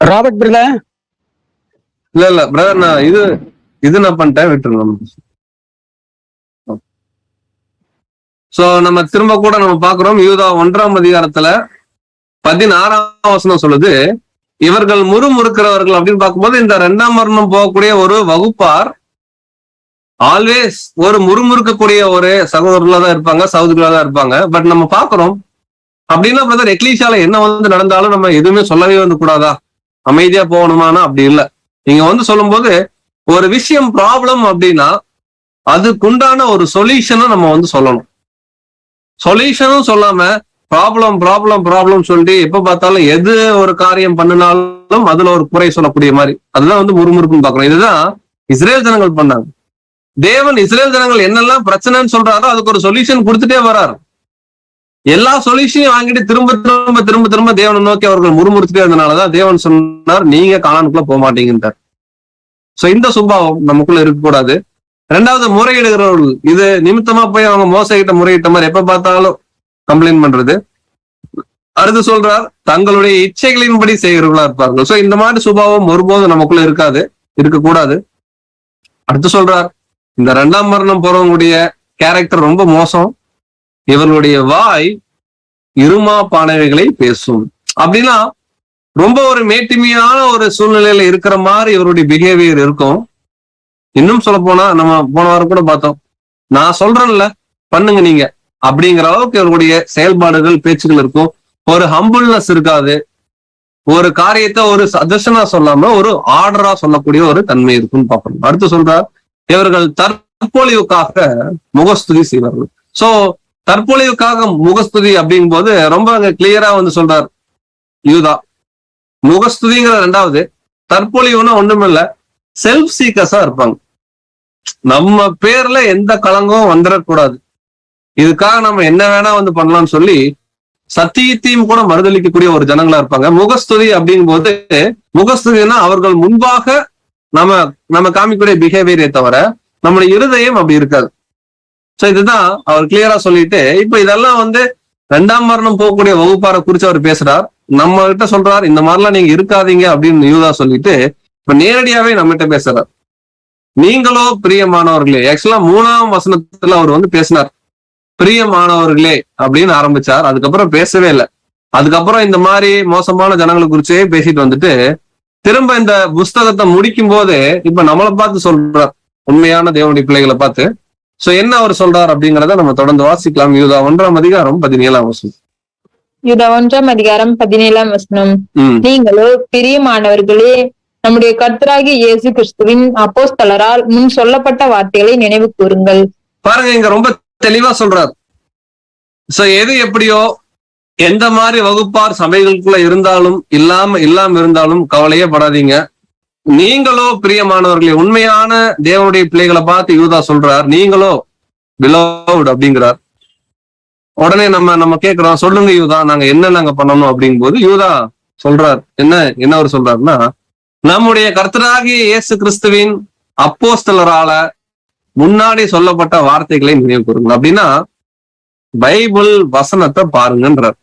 [SPEAKER 3] ராபர்ட் பிரதர்
[SPEAKER 1] இல்ல பிரதர், நான் இது நான் பண்ணிட்டேன், விட்டுருங்க. சோ நம்ம திரும்ப கூட நம்ம பாக்குறோம். யூதா 1ஆம் அதிகாரத்துல 16ஆம் வசனம் சொல்லுது, இவர்கள் முறுமுறுக்கிறவர்கள் அப்படின்னு பார்க்கும்போது இந்த 2ஆம் வர்ணம் போகக்கூடிய ஒரு வகுப்பார் ஆல்வேஸ் ஒரு முறுமுறுக்கக்கூடிய ஒரு சகோதரர்களா தான் இருப்பாங்க, சகோதரிகளா தான் இருப்பாங்க. பட் நம்ம பாக்குறோம் அப்படின்னா பிரதர், எக்லீஷியால என்ன நடந்தாலும் நம்ம எதுவுமே சொல்லவே கூடாதா, அமைதியா போகணுமானா அப்படி இல்லை. நீங்க சொல்லும் போது ஒரு விஷயம் ப்ராப்ளம் அப்படின்னா அதுக்குண்டான ஒரு சொல்யூஷனும் நம்ம சொல்லணும். சொல்யூஷனும் சொல்லாம ப்ராப்ளம் ப்ராப்ளம் ப்ராப்ளம் சொல்லி எப்ப பார்த்தாலும் எது ஒரு காரியம் பண்ணினாலும் அதுல ஒரு குறை சொல்லக்கூடிய மாதிரி, அதுதான் முறுமுறுப்புன்னு பாக்குறோம். இதுதான் இஸ்ரேல் ஜனங்கள் பண்ணாங்க. தேவன் இஸ்ரேல் ஜனங்கள் என்னெல்லாம் பிரச்சனைன்னு சொல்றாரோ அதுக்கு ஒரு சொல்யூஷன் கொடுத்துட்டே வர்றாரு. எல்லா சொல்யூஷனையும் வாங்கிட்டு திரும்ப திரும்ப திரும்ப திரும்ப தேவனை நோக்கி அவர்கள் முறுமுறுத்துட்டே இருந்தனாலதான் தேவன் சொன்னார், நீங்க கானானுக்குள்ள போக மாட்டீங்கன்றார். சோ இந்த சுபாவம் நமக்குள்ள இருக்கக்கூடாது. 2வது முறையிடுகிறவர்கள், இது நிமித்தமா போய் அவங்க மோசகிட்ட முறையிட்ட மாதிரி எப்ப பார்த்தாலும் கம்ப்ளைண்ட் பண்றது. அடுத்து சொல்றார், தங்களுடைய இச்சைகளின்படி செய்கிறவர்களா இருப்பார்கள். சோ இந்த மாதிரி சுபாவம் ஒருபோதும் நமக்குள்ள இருக்கக்கூடாது. அடுத்து சொல்றார், இந்த 2ஆம் வர்ணம் போறவங்களுடைய கேரக்டர் ரொம்ப மோசம். இவர்களுடைய வாய் இருமா பானைகளை பேசும். அப்படின்னா ரொம்ப ஒரு மேட்டிமையான ஒரு சூழ்நிலையில இருக்கிற மாதிரி இவருடைய பிஹேவியர் இருக்கும். இன்னும் சொல்ல போனா நம்ம போன வாரம் கூட பார்த்தோம், நான் சொல்றேன்ல பண்ணுங்க நீங்க அப்படிங்கிற அளவுக்கு இவருடைய செயல்பாடுகள் பேச்சுகள் இருக்கும். ஒரு ஹம்பிள்னஸ் இருக்காது. ஒரு காரியத்தை ஒரு சஜஷனா சொல்லாம ஒரு ஆர்டரா சொல்லக்கூடிய ஒரு தன்மை இருக்குன்னு பார்க்கணும். அடுத்து சொல்றார், இவர்கள் தற்பொழிவுக்காக முகஸ்துதி செய்வார்கள். சோ தற்பொழிவுக்காக முகஸ்துதி அப்படிங்கும் போது ரொம்ப கிளியரா சொல்றார் யூதா. முகஸ்துதிங்கிற 2வது, தற்பொழிவுன்னா ஒண்ணுமில்ல, செல்ஃப் சீக்கர்ஸா இருப்பாங்க. நம்ம பேர்ல எந்த களங்கமும் வந்துடக்கூடாது, இதுக்காக நம்ம என்ன வேணா பண்ணலாம்னு சொல்லி சத்தியத்தையும் கூட மறுதளிக்கக்கூடிய ஒரு ஜனங்களா இருப்பாங்க. முகஸ்துதி அப்படிங்கும் போது, முகஸ்துதினா அவர்கள் முன்பாக நம்ம காமிக்கக்கூடிய பிஹேவியரை தவிர நம்முடைய இருதயம் அப்படி இருக்காது. சோ இதுதான் அவர் கிளியரா சொல்லிட்டு, இப்ப இதெல்லாம் 2ஆம் வர்ணம் போகக்கூடிய வகுப்பாரை குறிச்சு அவர் பேசுறார். நம்ம கிட்ட சொல்றார், இந்த மாதிரிலாம் நீங்க இருக்காதீங்க அப்படின்னு யூதா சொல்லிட்டு இப்ப நேரடியாவே நம்ம கிட்ட பேசுறார். நீங்களோ பிரியமானவர்களே, ஆக்சுவலா 3ஆம் வசனத்துல அவர் பேசினார், பிரியமானவர்களே அப்படின்னு ஆரம்பிச்சார். அதுக்கப்புறம் பேசவே இல்லை. அதுக்கப்புறம் இந்த மாதிரி மோசமான ஜனங்களை குறிச்சே பேசிட்டு திரும்ப இந்த புஸ்தகத்தை முடிக்கும் போது இப்ப நம்மளை பார்த்து சொல்றார், உண்மையான தேவனுடைய பிள்ளைகளை பார்த்து சோ என்ன அவர் சொல்றார் அப்படிங்கிறத நம்ம தொடர்ந்து வாசிக்கலாம். யூதா 1:17.
[SPEAKER 2] யூதா 1:17. நீங்களோ பிரியமானவர்களே, நம்முடைய கர்த்தராகிய இயேசு கிறிஸ்துவின் அப்போஸ்தலரால் முன் சொல்லப்பட்ட வார்த்தைகளை நினைவு கூறுங்கள்.
[SPEAKER 1] பாருங்க, இங்க ரொம்ப தெளிவா சொல்றார். சோ எது எப்படியோ, எந்த மாதிரி வகுப்பார் சபைகளுக்குள்ள இருந்தாலும் இல்லாம இருந்தாலும் கவலையே படாதீங்க. நீங்களோ பிரியமானவர்களே, உண்மையான தேவனுடைய பிள்ளைகளை பார்த்து யூதா சொல்றார், நீங்களோ beloved அப்படிங்கிறார். உடனே நம்ம கேட்கிறோம், சொல்லுங்க யூதா, நாங்க பண்ணணும் அப்படிங்கும் போது யூதா சொல்றார். என்ன அவர் சொல்றாருன்னா, நம்முடைய கர்த்தராகிய இயேசு கிறிஸ்துவின் அப்போஸ்தலரால முன்னாடி சொல்லப்பட்ட வார்த்தைகளை நினைவு கூறுங்க. அப்படின்னா பைபிள் வசனத்தை பாருங்கன்றார்.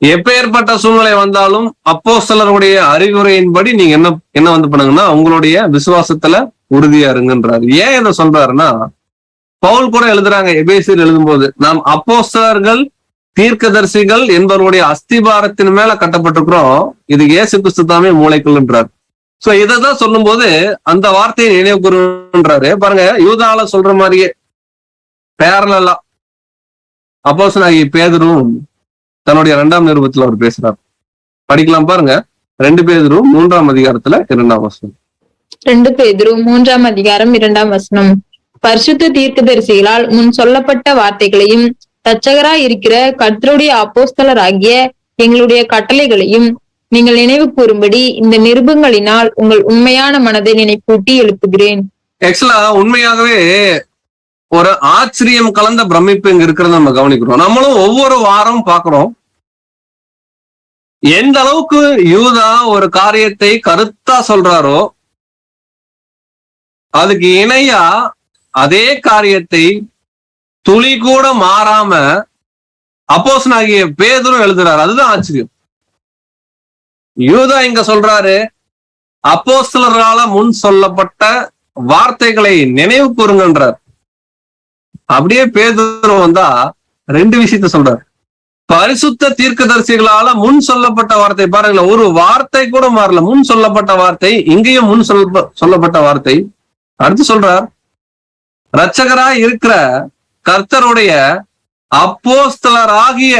[SPEAKER 1] எப்பேற்பட்ட சூழ்நிலை வந்தாலும் அப்போஸ்தலருடைய அறிவுரையின்படி நீங்க என்ன பண்ணுங்கன்னா உங்களுடைய விசுவாசத்துல உறுதியா இருங்கன்றார். ஏன் இதை சொல்றாருன்னா, பவுல் கூட எழுதுறாங்க எபேசியர் எழுதும்போது, நாம் அப்போஸ்தலர்கள் தீர்க்கதரிசிகள் என்பவருடைய அஸ்திபாரத்தின் மேல கட்டப்பட்டிருக்கிறோம், இது இயேசு கிறிஸ்து தாமே மூளைக்குள்ன்றார். சோ இதைதான் சொல்லும் போது அந்த வார்த்தையை நினைவு கூறுன்றாரு. பாருங்க, யூதால சொல்ற மாதிரியே பேரலா அப்போஸ்தலனாகிய பேதுரும் தன்னுடைய 2ஆம் நிருபத்துல அவர் பேசுறார். படிக்கலாம் பாருங்க. 2 பேதுரு 3ஆம் அதிகாரத்துல 2ஆம் வசனம்.
[SPEAKER 2] 2 பேதுரு 3ஆம் அதிகாரம் 2ஆம் வசனம். பரிசுத்த தீர்க்கதரிசிகளால் முன் சொல்லப்பட்ட வார்த்தைகளையும் இரட்சகராய் இருக்கிற கர்த்தருடைய அப்போஸ்தலராகிய எங்களுடைய கட்டளைகளையும் நீங்கள் நினைவு கூறும்படி இந்த நிருபங்களினால் உங்கள் உண்மையான மனதை நினைப்பூட்டி எழுப்புகிறேன்.
[SPEAKER 1] ஆக்சுவலா உண்மையாகவே ஒரு ஆச்சரியம் கலந்த பிரமிப்பு இங்க இருக்கிறத நம்ம கவனிக்கிறோம். நம்மளும் ஒவ்வொரு வாரம் பாக்குறோம் எந்த அளவுக்கு யூதா ஒரு காரியத்தை கருத்தா சொல்றாரோ அதுக்கு இணையா அதே காரியத்தை துளி கூட மாறாம அப்போஸ்தலனாகிய பேதுரு எழுதுறாரு. அதுதான் ஆச்சரியம். யூதா இங்க சொல்றாரு, அப்போஸ்தலரால முன் சொல்லப்பட்ட வார்த்தைகளை நினைவு கூறுங்கன்றார். அப்படியே பேதுரு வந்தா 2 விஷயத்த சொல்றார். பரிசுத்த தீர்க்கதரிசிகளால முன் சொல்லப்பட்ட வார்த்தை, பாருங்களேன், ஒரு வார்த்தை கூட மாறல. முன் சொல்லப்பட்ட வார்த்தை, இங்கேயும் முன் சொல்லப்பட்ட வார்த்தை. அடுத்து சொல்றார், இரட்சகராய் இருக்கிற கர்த்தருடைய அப்போஸ்தலராகிய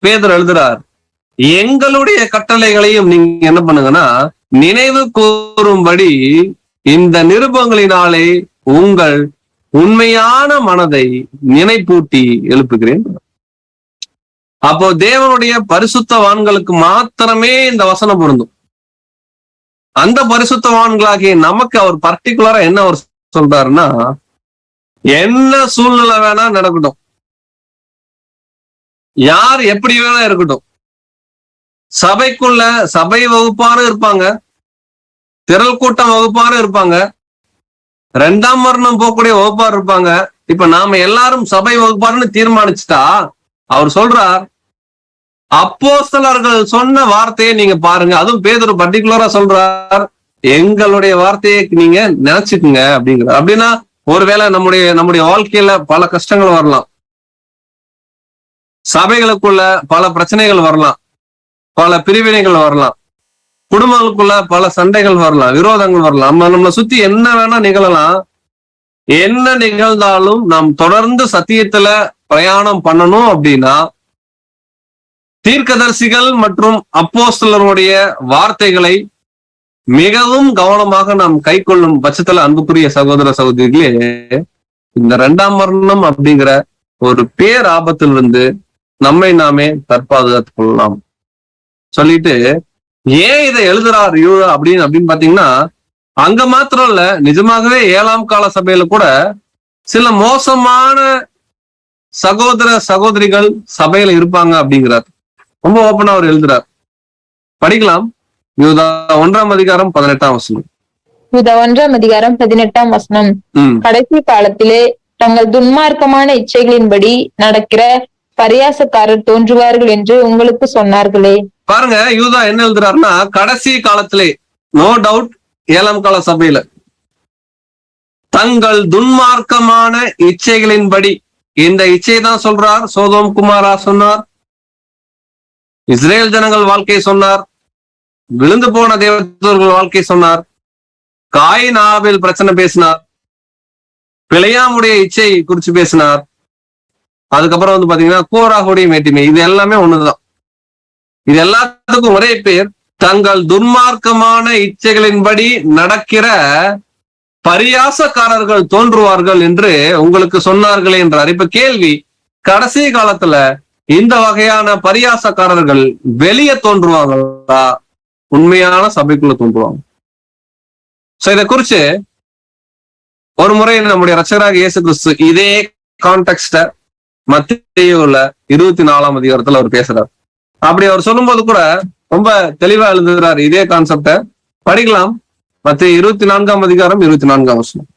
[SPEAKER 1] பேதுரு எழுதுறார், எங்களுடைய கட்டளைகளையும் நீங்க என்ன பண்ணுங்கன்னா நினைவு கூறும்படி இந்த நிருபங்களினாலே உங்கள் உண்மையான மனதை நினைப்பூட்டி எழுப்புகிறேன். அப்போ தேவனுடைய பரிசுத்தவான்களுக்கு மாத்திரமே இந்த வசனம் பொருந்தும். அந்த பரிசுத்தவான்களாகிய நமக்கு அவர் பர்டிகுலரா என்ன அவர் சொல்றாருன்னா, என்ன சூழ்நிலை வேணா நடக்கட்டும், யார் எப்படி வேணா இருக்கட்டும், சபைக்குள்ள சபை வகுப்பான இருப்பாங்க, திரள் கூட்டம் வகுப்பான இருப்பாங்க, 2ஆம் மரணம் போகக்கூடிய வகுப்பார் இருப்பாங்க. இப்ப நாம எல்லாரும் சபை வகுப்பாருன்னு தீர்மானிச்சுட்டா அவர் சொல்றார், அப்போஸ்தலர்கள் சொன்ன வார்த்தையை நீங்க பாருங்க. அதுவும் பேதுரு பர்டிகுலரா சொல்றார், எங்களுடைய வார்த்தையை நீங்க நினைச்சுக்குங்க அப்படிங்கிறார். அப்படின்னா ஒருவேளை நம்முடைய வாழ்க்கையில பல கஷ்டங்கள் வரலாம், சபைகளுக்குள்ள பல பிரச்சனைகள் வரலாம், பல பிரிவினைகள் வரலாம், குடும்பங்களுக்குள்ள பல சண்டைகள் வரலாம், விரோதங்கள் வரலாம், நம்மளை சுத்தி என்ன வேணா நிகழலாம். என்ன நிகழ்ந்தாலும் நாம் தொடர்ந்து சத்தியத்துல பிரயாணம் பண்ணணும் அப்படின்னா தீர்க்கதரிசிகள் மற்றும் அப்போஸ்தலருடைய வார்த்தைகளை மிகவும் கவனமாக நாம் கை கொள்ளும் பட்சத்துல, அன்புக்குரிய சகோதர சகோதரிகளே, இந்த 2ஆம் மரணம் அப்படிங்கிற ஒரு பேர் ஆபத்திலிருந்து நம்மை நாமே தற்பாதுகாத்துக் கொள்ளலாம் சொல்லிட்டு, ஏன் இதை எழுதுறார் யூதா அப்படின்னு பாத்தீங்கன்னா, அங்க மாத்திரம் இல்ல, நிஜமாகவே 7ஆம் கால சபையில கூட சில மோசமான சகோதர சகோதரிகள் சபையில இருப்பாங்க அப்படிங்கிறார். ரொம்ப ஓப்பனா அவர் எழுதுறார். படிக்கலாம். யூதா 1ஆம் அதிகாரம் 18ஆம் வசனம்.
[SPEAKER 2] யூதா 1ஆம் அதிகாரம் 18ஆம் வசனம். கடைசி காலத்திலே தங்கள் துன்மார்க்கமான இச்சைகளின்படி நடக்கிற பரியாசக்காரர் தோன்றுவார்கள் என்று உங்களுக்கு சொன்னார்களே.
[SPEAKER 1] பாருங்க, யூதா என்ன எழுதுறாருன்னா, கடைசி காலத்திலே, நோ டவுட் 7ஆம் கால சபையில தங்கள் துன்மார்க்கமான இச்சைகளின்படி, இந்த இச்சை தான் சொல்றார், சோதோம் குமாரா சொன்னார், இஸ்ரேல் ஜனங்கள் வாழ்க்கை சொன்னார், விழுந்து போன தேவதூதர்கள் வாழ்க்கை சொன்னார், காயின் ஆபேல் பிரச்சனை பேசினார், பிழையாமுடைய இச்சை குறிச்சு பேசினார். அதுக்கப்புறம் வந்து பாத்தீங்கன்னா கோராகுடைய மேட்டிமை, இது எல்லாமே ஒண்ணுதான். இது எல்லாத்துக்கும் ஒரே பேர், தங்கள் துன்மார்க்கமான இச்சைகளின்படி நடக்கிற பரியாசக்காரர்கள் தோன்றுவார்கள் என்று உங்களுக்கு சொன்னார்களே என்றார். இப்ப கேள்வி, கடைசி காலத்துல இந்த வகையான பரியாசக்காரர்கள் வெளியே தோன்றுவாங்களா, உண்மையான சபைக்குள்ள தோன்றுவாங்க? சோ இதை குறிச்சு ஒரு முறை நம்முடைய இரட்சகராகிய இயேசு கிறிஸ்து இதே கான்டெக்ஸ்ட மத்தேயுல 24ஆம் அதிகாரத்துல அவர் பேசுறார். அப்படி அவர் சொல்லும்போது கூட ரொம்ப தெளிவா எழுதுகிறார். இதே கான்செப்ட படிக்கலாம். மத்தேயு 24ஆம் அதிகாரம் 24ஆம் வசனம்.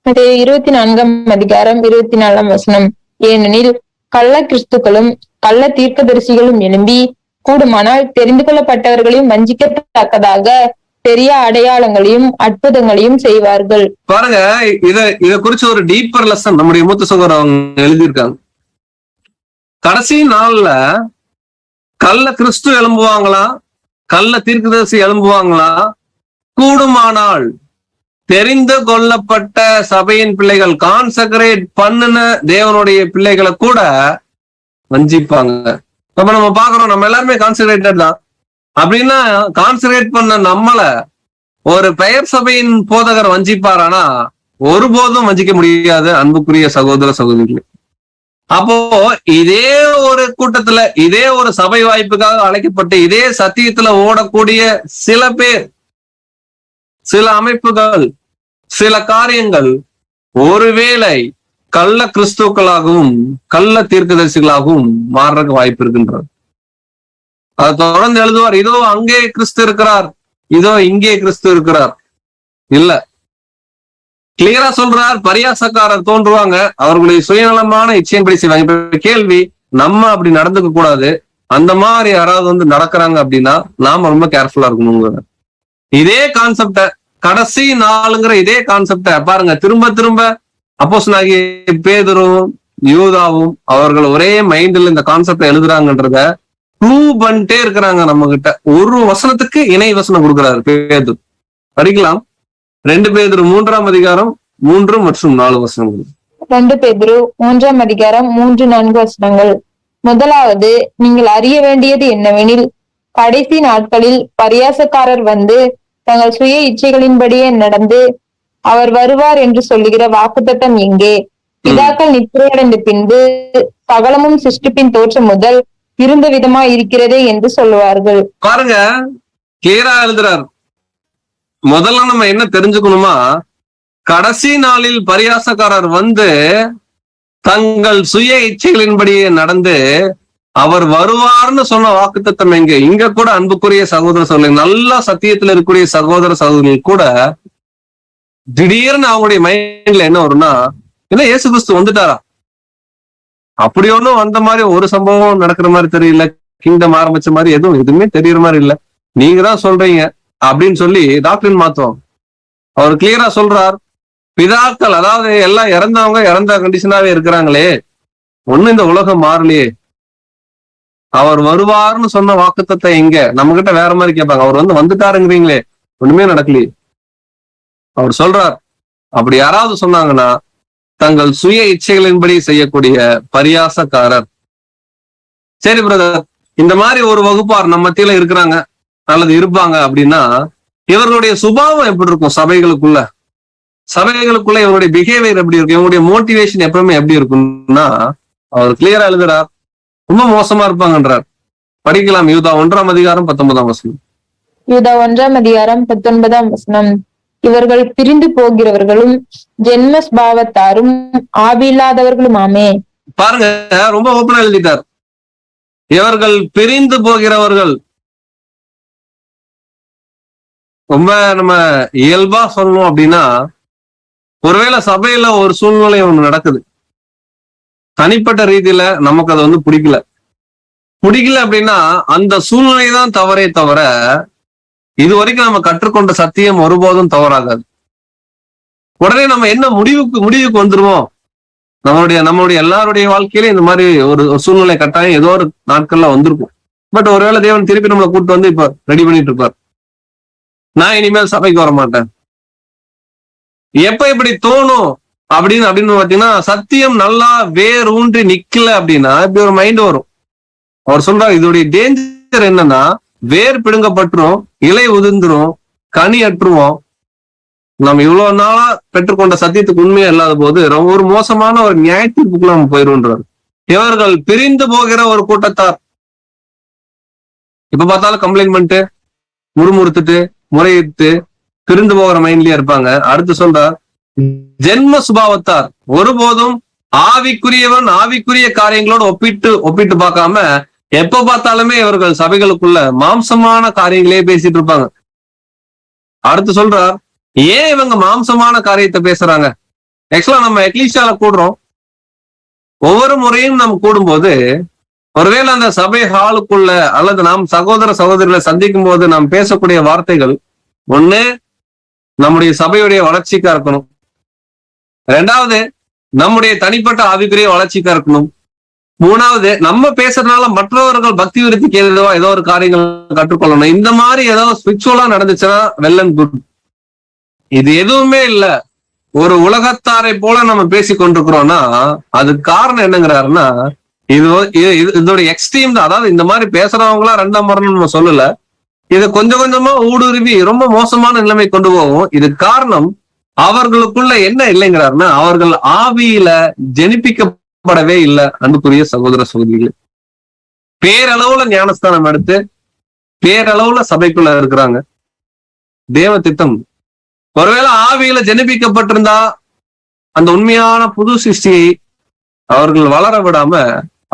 [SPEAKER 2] 24ஆம் அதிகாரம் 24ஆம் வசனம். ஏனெனில் கள்ள கிறிஸ்துக்களும் கள்ள தீர்க்கதரிசிகளும் எழும்பி கூடுமானால் தெரிந்து கொள்ளப்பட்டவர்களையும் வஞ்சிக்கத்தக்கதாக பெரிய அடையாளங்களையும் அற்புதங்களையும் செய்வார்கள்.
[SPEAKER 1] பாருங்க, இத குறிச்சு ஒரு டீப்பர் லெசன் நம்முடைய மூத்த சகோதரர் அவங்க எழுதியிருக்காங்க. கடைசி நாள்ல கள்ள கிறிஸ்து எழும்புவாங்களா, கள்ள தீர்க்கதரிசி எழும்புவாங்களா, கூடுமானால் தெரிந்து கொள்ளப்பட்ட சபையின் பிள்ளைகள், கான்செக்ரேட் பண்ணுன தேவனுடைய பிள்ளைகளை கூட வஞ்சிப்பாங்க. நம்ம பாக்குறோம், நம்ம எல்லாருமே கான்செக்ரேட்டட் தான். அப்படின்னா கான்சென்ட்ரேட் பண்ண நம்மள ஒரு பெயர் சபையின் போதகர் வஞ்சிப்பாரானா ஒருபோதும் வஞ்சிக்க முடியாது அன்புக்குரிய சகோதர சகோதரிகளே. அப்போ இதே ஒரு கூட்டத்துல, இதே ஒரு சபை வாய்ப்புக்காக அழைக்கப்பட்டு இதே சத்தியத்துல ஓடக்கூடிய சில பேர், சில அமைப்புகள், சில காரியங்கள் ஒருவேளை கள்ள கிறிஸ்துக்களாகவும் கள்ள தீர்க்கதரிசிகளாகவும் மாறுறதுக்கு வாய்ப்பு இருக்கின்றது. அதை தொடர்ந்து எழுதுவார். இதோ அங்கே கிறிஸ்து இருக்கிறார், இதோ இங்கே கிறிஸ்து இருக்கிறார். இல்ல, கிளியரா சொல்றார், பரியாசக்காரர் தோன்றுவாங்க, அவர்களுடைய சுயநலமான இச்சையின்படி செய்வாங்க. இப்ப கேள்வி, நம்ம அப்படி நடந்துக்க கூடாது. அந்த மாதிரி யாராவது வந்து நடக்கிறாங்க அப்படின்னா நாம ரொம்ப கேர்ஃபுல்லா இருக்கணும். இதே கான்செப்ட, கடைசி நாளுங்கிற இதே கான்செப்ட பாருங்க, திரும்ப திரும்ப அப்போஸ்தலனாகிய பேதுரும் யூதாவும் அவர்கள் ஒரே மைண்ட்ல இந்த கான்செப்ட எழுதுறாங்கன்றத ப்ரூவ் பண்ணிட்டே இருக்கிறாங்க நம்ம கிட்ட. ஒரு வசனத்துக்கு இணை வசனம் கொடுக்கிறாரு பேதுரு. படிக்கலாம். 2 பேதுரு 3ஆம் அதிகாரம் 3 மற்றும் 4 வசனங்கள்.
[SPEAKER 2] 2 பேதுரு 3ஆம் அதிகாரம் 3-4 வசனங்கள். முதலாவது, நீங்கள் அறிய வேண்டியது என்னவெனில், கடைசி நாட்களில் பரியாசக்காரர் வந்து தங்கள் சுய இச்சைகளின்படியே நடந்து அவர் வருவார் என்று சொல்லுகிற வாக்குத்தத்தம் எங்கே? பிதாக்கள் நித்திரையடைந்த பின்பு சகலமும் சிருஷ்டிப்பின் தோற்றம் முதல் இருந்த விதமா இருக்கிறதே என்று சொல்லுவார்கள்.
[SPEAKER 1] பாருங்க, கிளியரா எழுதுறார். முதல்ல நம்ம என்ன தெரிஞ்சுக்கணுமா, கடைசி நாளில் பரியாசக்காரர் வந்து தங்கள் சுய இச்சைகளின்படியே நடந்து அவர் வருவார்னு சொன்ன வாக்குத்தத்தம் எங்க? இங்க கூட அன்புக்குரிய சகோதர சகோதரி, நல்லா சத்தியத்துல இருக்கக்கூடிய சகோதர சகோதரிகள் கூட திடீர்னு அவங்களுடைய மைண்ட்ல என்ன வரும்னா, என்ன இயேசு கிறிஸ்து வந்துட்டாரா? அப்படி ஒன்னும் வந்த மாதிரி ஒரு சம்பவம் நடக்கிற மாதிரி தெரியல, கிங்டம் ஆரம்பிச்ச மாதிரி எதுவுமே தெரியற மாதிரி இல்ல, நீங்க தான் சொல்றீங்க அப்படின்னு சொல்லி டாக்டரின் மாத்தோம். அவர் கிளியரா சொல்றார், பிதாக்கள், அதாவது எல்லாம் இறந்தவங்க இறந்த கண்டிஷனாவே இருக்கிறாங்களே, ஒண்ணு இந்த உலகம் மாறலையே, அவர் வருவார்னு சொன்ன வாக்குத்தத்தை எங்க? நம்ம கிட்ட வேற மாதிரி கேட்பாங்க. அவர் வந்து வந்துட்டாருங்கிறீங்களே, ஒண்ணுமே நடக்கலையே. அவர் சொல்றார், அப்படி யாராவது சொன்னாங்கன்னா தங்கள் சுய இச்சைகளின்படி செய்யக்கூடிய பரியாசக்காரர். சரி பிரதர், இந்த மாதிரி ஒரு வகுப்பார் நம்ம மத்தியில இருக்கிறாங்க அல்லது இருப்பாங்க அப்படின்னா இவர்களுடைய சுபாவம் எப்படி இருக்கும்? சபைகளுக்குள்ள இவருடைய பிஹேவியர் எப்படி இருக்கும்? இவங்களுடைய மோட்டிவேஷன் எப்பவுமே எப்படி இருக்கும்னா அவர் கிளியரா எழுதுறார், ரொம்ப மோசமா இருப்பாங்கன்றார். படிக்கலாம். யூதா 1ஆம் அதிகாரம் 19ஆம் வசனம்.
[SPEAKER 2] யூதா 1ஆம் அதிகாரம் 19ஆம் வசனம். இவர்கள் பிரிந்து போகிறவர்களும் ஜென்மஸ்பாவத்தாரும் ஆவியில்லாதவர்களுமாமே.
[SPEAKER 1] பாருங்க, ரொம்ப ஓப்பனா எழுதிட்டார். இவர்கள் பிரிந்து போகிறவர்கள். ரொம்ப நம்ம இயல்பா சொல்லணும் அப்படின்னா, ஒருவேளை சபையில ஒரு சூழ்நிலை ஒண்ணு நடக்குது, தனிப்பட்ட ரீதியில நமக்கு அது வந்து பிடிக்கல அப்படின்னா அந்த சூழ்நிலை தான் தவறே தவிர இது வரைக்கும் நம்ம கற்றுக்கொண்ட சத்தியம் ஒருபோதும் தவறாகாது. உடனே நம்ம என்ன முடிவுக்கு வந்துருவோம்? நம்மளுடைய எல்லாருடைய வாழ்க்கையில இந்த மாதிரி ஒரு சூழ்நிலை கட்டாயம் ஏதோ ஒரு நாட்கள்ல வந்திருக்கும். பட் ஒருவேளை தேவன் திருப்பி நம்மளை கூப்பிட்டு வந்து இப்ப ரெடி பண்ணிட்டு இருப்பார், நான் இனிமேல் சபைக்கு வர மாட்டேன். எப்ப இப்படி தோணும் அப்படின்னு பாத்தீங்கன்னா, சத்தியம் நல்லா வேர் ஊன்றி நிக்கல அப்படின்னா இப்படி ஒரு மைண்ட் வரும். அவர் சொல்றாரு இதோடைய டேஞ்சர் என்னன்னா, வேர் பிடுங்கப்பட்டுரும், இலை உதிர்ந்துரும், கனி அற்றுவோம். நம்ம இவ்வளவு நாளா பெற்றுக்கொண்ட சத்தியத்துக்கு உண்மையா இல்லாத போது ஒரு மோசமான ஒரு நியாயத்தீர்ப்புக்குள்ள நம்ம போயிருன்றார். இவர்கள் பிரிந்து போகிற ஒரு கூட்டத்தார். இப்ப பார்த்தாலும் கம்ப்ளைண்ட் பண்ணிட்டு முறுமுறுத்துட்டு முறையிட்டு பிரிந்து போகிற மைண்ட்லயே இருப்பாங்க. அடுத்து சொல்றார், ஜென்ம சுபாவத்தார் ஒருபோதும் ஆவிக்குரியவன் ஆவிக்குரிய காரியங்களோடு ஒப்பிட்டு பார்க்காம எப்ப பார்த்தாலுமே இவர்கள் சபைகளுக்குள்ள மாம்சமான காரியங்களே பேசிட்டு இருப்பாங்க. அடுத்து சொல்றார், ஏன் இவங்க மாம்சமான காரியத்தை பேசுறாங்க? ஆக்சுவலா நம்ம எக்லீஷியால கூடுறோம். ஒவ்வொரு முறையும் நம்ம கூடும்போது ஒருவேளை அந்த சபை ஹாலுக்குள்ள அல்லது நாம் சகோதர சகோதரிகளை சந்திக்கும் போது நாம் பேசக்கூடிய வார்த்தைகள் ஒண்ணு நம்முடைய சபையுடைய வளர்ச்சிக்கா இருக்கணும், ரெண்டாவது நம்முடைய தனிப்பட்ட ஆவிக்குரிய வளர்ச்சிக்கா இருக்கணும், மூணாவது நம்ம பேசுறதுனால மற்றவர்கள் பக்தி விருத்திக்கு ஏதோ ஒரு காரியங்கள் கற்றுக்கொள்ளணும். இந்த மாதிரி ஏதோ ஸ்பிரிச்சுவலா நடந்துச்சுன்னா வெல் அண்ட் குட். இது எதுவுமே இல்ல, ஒரு உலகத்தாரை போல நம்ம பேசி கொண்டிருக்கிறோம்னா அதுக்கு காரணம் என்னங்கிறாருன்னா, இதோட எக்ஸ்ட்ரீம் தான். அதாவது இந்த மாதிரி பேசுறவங்களா ரெண்டாம் மரணம் நம்ம சொல்லல, இது கொஞ்சம் கொஞ்சமா ஊடுருவி ரொம்ப மோசமான நிலைமை கொண்டு போகும். இது காரணம் அவர்களுக்குள்ள என்ன இல்லைங்கிறாருன்னா, அவர்கள் ஆவியில ஜெனிப்பிக்கப்படவே இல்லை. அன்புக்குரிய சகோதர சகோதரிகள், பேரளவுல ஞானஸ்தானம் எடுத்து பேரளவுல சபைக்குள்ள இருக்கிறாங்க. தேவ திட்டம் ஒருவேளை ஆவியில ஜெனிப்பிக்கப்பட்டிருந்தா அந்த உண்மையான புது சிருஷ்டியை அவர்கள் வளர விடாம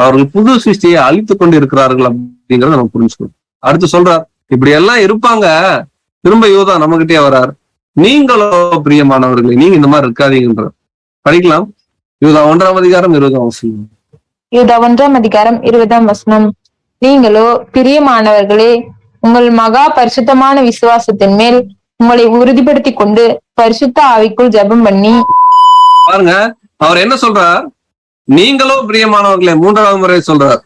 [SPEAKER 1] அவர்கள் புது சிருஷ்டியை அழித்து கொண்டு இருக்கிறார்கள் அப்படிங்கறத நம்ம புரிஞ்சுக்கணும். அடுத்து சொல்றார், இப்படி எல்லாம் இருப்பாங்க. திரும்ப யூதா நம்மகிட்டே வர்றார், நீங்களோ பிரியமானவர்களே நீங்க இந்த மாதிரி இருக்காதீங்கன்ற. படிக்கலாம், யூதா 1:20.
[SPEAKER 2] யூதா 1:20. நீங்களோ பிரியமானவர்களே உங்கள் மகா பரிசுத்தமான விசுவாசத்தின் மேல் உங்களை உறுதிப்படுத்திக் கொண்டு பரிசுத்த ஆவிக்குள் ஜெபம் பண்ணி.
[SPEAKER 1] பாருங்க, அவர் என்ன சொல்றார்? நீங்களோ பிரியமானவர்களே, 3வது முறை சொல்றார்.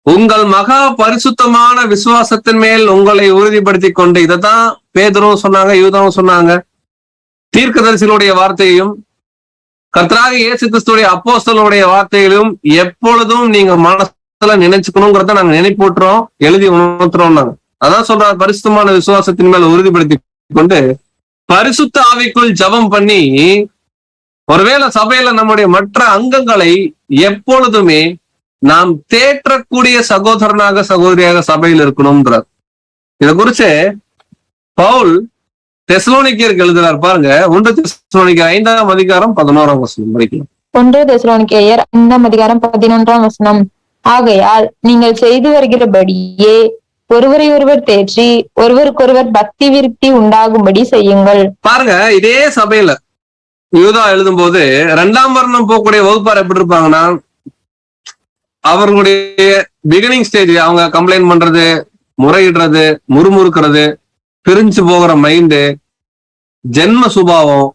[SPEAKER 1] உங்கள் மகா பரிசுத்தமான விசுவாசத்தின் மேல் உங்களை உறுதிப்படுத்தி கொண்டு. இதைத்தான் பேதுருவும் சொன்னாங்க, யூதாவும் சொன்னாங்க. தீர்க்கதரிசிகளுடைய வார்த்தையும் கர்த்தராகிய இயேசு கிறிஸ்துடைய அப்போஸ்தலருடைய வார்த்தைகளையும் எப்பொழுதும் நீங்க மனசுல நினைச்சுக்கணுங்கிறத நாங்க நினைப்பூட்டுறோம், எழுதி உணர்த்துறோம். நாங்க அதான் சொல்றாரு, பரிசுத்தமான விசுவாசத்தின் மேல உறுதிப்படுத்தி கொண்டு பரிசுத்த ஆவிக்குள் ஜெபம் பண்ணி. ஒருவேளை சபையில நம்முடைய மற்ற அங்கங்களை எப்பொழுதுமே நாம் தேற்றக்கூடிய சகோதரனாக சகோதரியாக சபையில் இருக்கணும்ன்றார். இதை குறிச்சு பவுல் தெசலோனிக்கேயருக்கு எழுதுறார். பாருங்க, 1 தெசலோனிக்கேயர் 5:11 படிக்கலாம்.
[SPEAKER 2] 1 தெசலோனிக்கேயர் 5:11. ஆகையால் நீங்கள் செய்து வருகிறபடியே ஒருவரை ஒருவர் தேற்றி ஒருவருக்கொருவர் பக்தி விருத்தி உண்டாகும்படி செய்யுங்கள்.
[SPEAKER 1] பாருங்க, இதே சபையில யூதா எழுதும் போது 2ஆம் வர்ணம் போகக்கூடிய வகுப்பார் எப்படி இருப்பாங்கன்னா, அவர்களுடைய பிகினிங் ஸ்டேஜ் அவங்க கம்ப்ளைண்ட் பண்றது, முறையிடுறது, முறுமுறுக்கிறது, பிரிஞ்சு போகிற மைண்டு, ஜென்ம சுபாவம்,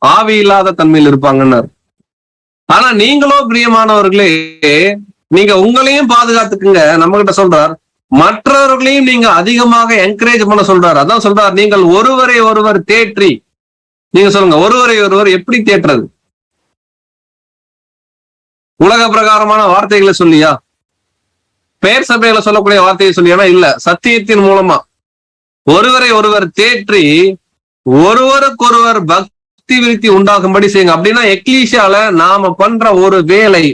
[SPEAKER 1] ஆவி இல்லாத தன்மையில் இருப்பாங்கன்னு. ஆனா நீங்களோ பிரியமானவர்களே நீங்க உங்களையும் பாதுகாத்துக்குங்க. நம்ம கிட்ட சொல்றார், மற்றவர்களையும் நீங்க அதிகமாக என்கரேஜ் பண்ண சொல்றாரு. அதான் சொல்றார், நீங்கள் ஒருவரை ஒருவர் தேற்றி. நீங்க சொல்லுங்க, ஒருவரை ஒருவர் எப்படி தேற்றுறது? உலக பிரகாரமான வார்த்தைகளை சொல்லியா? பெயர் சபையில சொல்லக்கூடிய வார்த்தையை சொல்லியானா? இல்ல, சத்தியத்தின் மூலமா ஒருவரை ஒருவர் தேற்றி ஒருவருக்கொருவர் பக்தி விருத்தி உண்டாகும்படி செய்யுங்க. அப்படின்னா எக்லீஷியால நாம பண்ற ஒரு வேலை,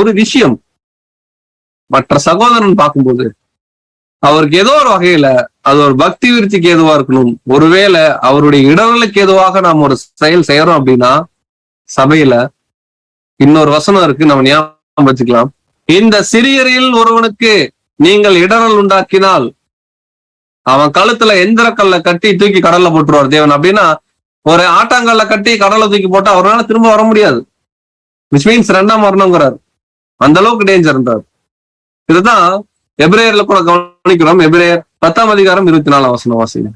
[SPEAKER 1] ஒரு விஷயம் மற்ற சகோதரன் பார்க்கும்போது அவருக்கு ஏதோ ஒரு வகையில அது ஒரு பக்தி விருத்திக்கு ஏதுவா இருக்கணும். ஒருவேளை அவருடைய இடர்களுக்கு ஏதுவாக நாம் ஒரு செயல் செய்யறோம் அப்படின்னா, சபையில இன்னொரு வசனம் இருக்கு, நம்ம ஞாபகம் வச்சுக்கலாம். இந்த சிறியரில் ஒருவனுக்கு நீங்கள் இடரல் உண்டாக்கினால் அவன் கழுத்துல எந்திரக்கல்ல கட்டி தூக்கி கடல்ல போட்டுருவார் தேவன். அப்படின்னா ஒரு ஆட்டாங்கல்ல கட்டி கடல்ல தூக்கி போட்டா அவரால் திரும்ப வர முடியாது. விச் மீன்ஸ் 2ஆம் மரணம்ங்கிறார். அந்த அளவுக்கு டேஞ்சர்ன்றார். இதுதான் எபிரேயர்ல கூட கவனிக்கிறோம். எபிரேயர் 10:24 வாசிங்க.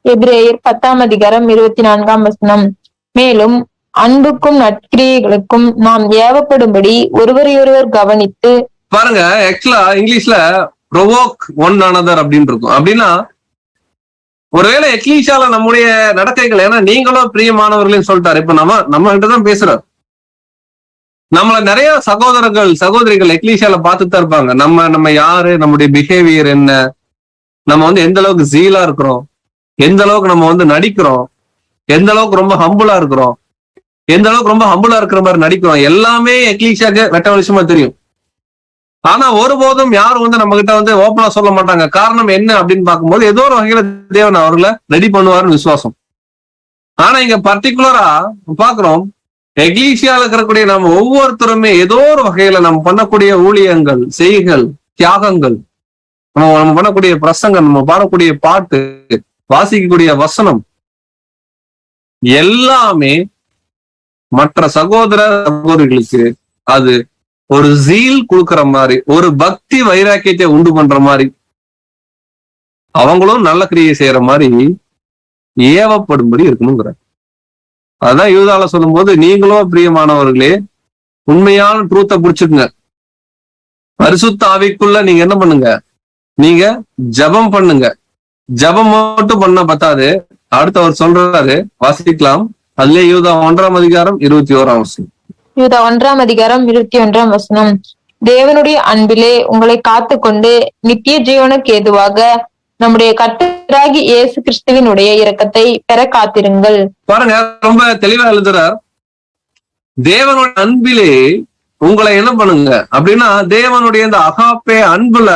[SPEAKER 2] எபிரேயர் 10:24. மேலும் அன்புக்கும் நற்கிரியைகளுக்கும் நாம் ஏவப்படும்படி ஒருவரை ஒருவர் கவனித்து.
[SPEAKER 1] பாருங்க, ஆக்சுவலா இங்கிலீஷ்ல ப்ரொவோக் ஒன் அனதர் அப்படின்னு இருக்கும். அப்படின்னா ஒருவேளை எக்லீஷால நம்முடைய நடக்கைகள், ஏன்னா நீங்களும் பிரியமானவர்களையும் சொல்லிட்டாரு. இப்ப நம்ம கிட்டதான் பேசுறாரு. நம்மள நிறைய சகோதரர்கள் சகோதரிகள் எக்லீஷால பார்த்துட்டு தான் இருப்பாங்க. நம்ம யாரு, நம்முடைய பிஹேவியர் என்ன, நம்ம எந்த அளவுக்கு ஜீலா இருக்கிறோம், எந்த அளவுக்கு நம்ம நடிக்கிறோம், எந்த அளவுக்கு ரொம்ப ஹம்புலா இருக்கிறோம், எந்த அளவுக்கு ரொம்ப ஹம்புலா இருக்கிற மாதிரி நடிக்கிறோம், எல்லாமே எக்லீஷாக்கு வெட்ட வெளிச்சமா தெரியும். ஆனா ஒருபோதும் யாரும் நம்ம கிட்ட ஓப்பனா சொல்ல மாட்டாங்க. காரணம் என்ன அப்படின்னு பார்க்கும்போது ஏதோ ஒரு வகையில தேவன் அவர்களை ரெடி பண்ணுவாருன்னு விசுவாசம். ஆனா இங்க பர்டிகுலரா பாக்குறோம், எக்லீசியால இருக்கக்கூடிய நம்ம ஒவ்வொருத்தருமே ஏதோ ஒரு வகையில நம்ம பண்ணக்கூடிய ஊழியங்கள், செய்கள், தியாகங்கள், நம்ம பண்ணக்கூடிய பிரசங்கம், நம்ம பாடக்கூடிய பாட்டு, வாசிக்கக்கூடிய வசனம் எல்லாமே மற்ற சகோதர சகோதரிகளுக்கு அது ஒரு ஜீல் கொடுக்கிற மாதிரி, ஒரு பக்தி வைராக்கியத்தை உண்டு பண்ற மாதிரி, அவங்களும் நல்ல கிரியை செய்யற மாதிரி ஏவப்படும்படி இருக்கணுங்கிற. அதான் யூதால சொல்லும் போது, நீங்களும் பிரியமானவர்களே உண்மையான ட்ரூத்தை புடிச்சுக்குங்க. பரிசுத்த ஆவிக்குள்ள நீங்க என்ன பண்ணுங்க, நீங்க ஜபம் பண்ணுங்க. ஜபம் மட்டும் பண்ண பத்தாது, அடுத்து அவர் சொல்றாரு, வாசிக்கலாம். அதுலயே யூதா 1:21.
[SPEAKER 2] யூதா 1:21. தேவனுடைய அன்பிலே உங்களை காத்து கொண்டு நித்திய ஜீவனுக்கு ஏதுவாக நம்முடைய கர்த்தராகி இயேசு கிறிஸ்துவினுடைய இரக்கத்தை பெற காத்திருங்கள்.
[SPEAKER 1] பாருங்க, ரொம்ப தெளிவா எழுதுறார். தேவனுடைய அன்பிலே உங்களை என்ன பண்ணுங்க அப்படின்னா, தேவனுடைய இந்த அகாப்பே அன்புல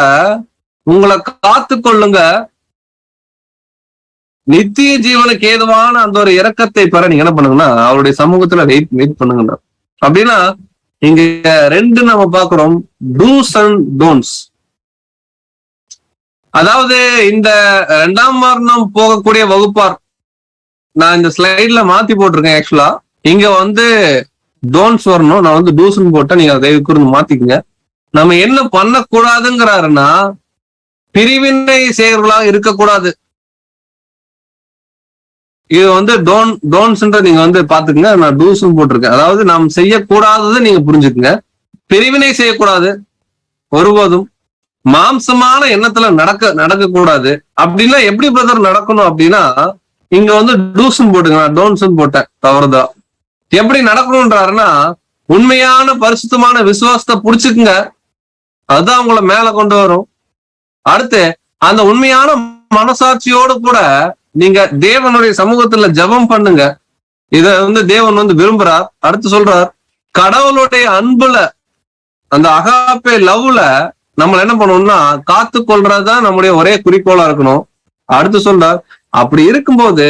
[SPEAKER 1] உங்களை காத்து கொள்ளுங்க, நித்திய ஜீவனுக்கு ஏதுவான அந்த ஒரு இரக்கத்தை பெற நீங்க என்ன பண்ணுங்கன்னா அவருடைய சமூகத்துல வெயிட் பண்ணுங்க. அப்படின்னா இங்க ரெண்டு நம்ம பாக்குறோம், டூஸ் அண்ட் டோன்ட்ஸ். அதாவது இந்த 2ஆம் மரணம் போகக்கூடிய வகுப்பார், நான் இந்த ஸ்லைட்ல மாத்தி போட்டிருக்கேன். ஆக்சுவலா இங்க டோன்ட்ஸ் வரணும், நான் டூஸ்ன்னு போட்டேன், நீங்க அதை கூர்ந்து மாத்திக்கங்க. நம்ம என்ன பண்ணக்கூடாதுங்கிறாருன்னா, பிரிவினை செயல்களாக இருக்கக்கூடாது. இது டோன்ட்ஸ்ன்ற நீங்க பாத்துக்கங்க, நான் டூஸ்ன்னு போட்டிருக்கேன். அதாவது நாம் செய்யக்கூடாதது நீங்க புரிஞ்சுக்குங்க. பிரிவினை செய்யக்கூடாது, ஒருபோதும் மாம்சமான எண்ணத்துல நடக்கக்கூடாது. அப்படின்னா எப்படி பிரதர் நடக்கணும் அப்படின்னா, இங்க டூஸ்ன்னு போட்டுங்க, நான் டோன்ட்ஸ்ன்னு போட்டேன், தவறுதான். எப்படி நடக்கணும்ன்றாருன்னா, உண்மையான பரிசுத்தமான விசுவாசத்தை புடிச்சுக்குங்க, அதுதான் உங்களை மேல கொண்டு வரும். அடுத்து அந்த உண்மையான மனசாட்சியோடு கூட நீங்க தேவனுடைய சமூகத்துல ஜெபம் பண்ணுங்க. இத தேவன் விரும்புறார். அடுத்து சொல்றார், கடவுளுடைய அன்புல, அந்த அகாப்பே லவ்ல நம்மள என்ன பண்ணணும்னா காத்து கொள்றதுதான் நம்முடைய ஒரே குறிக்கோளா இருக்கணும். அடுத்து சொல்றார், அப்படி இருக்கும்போது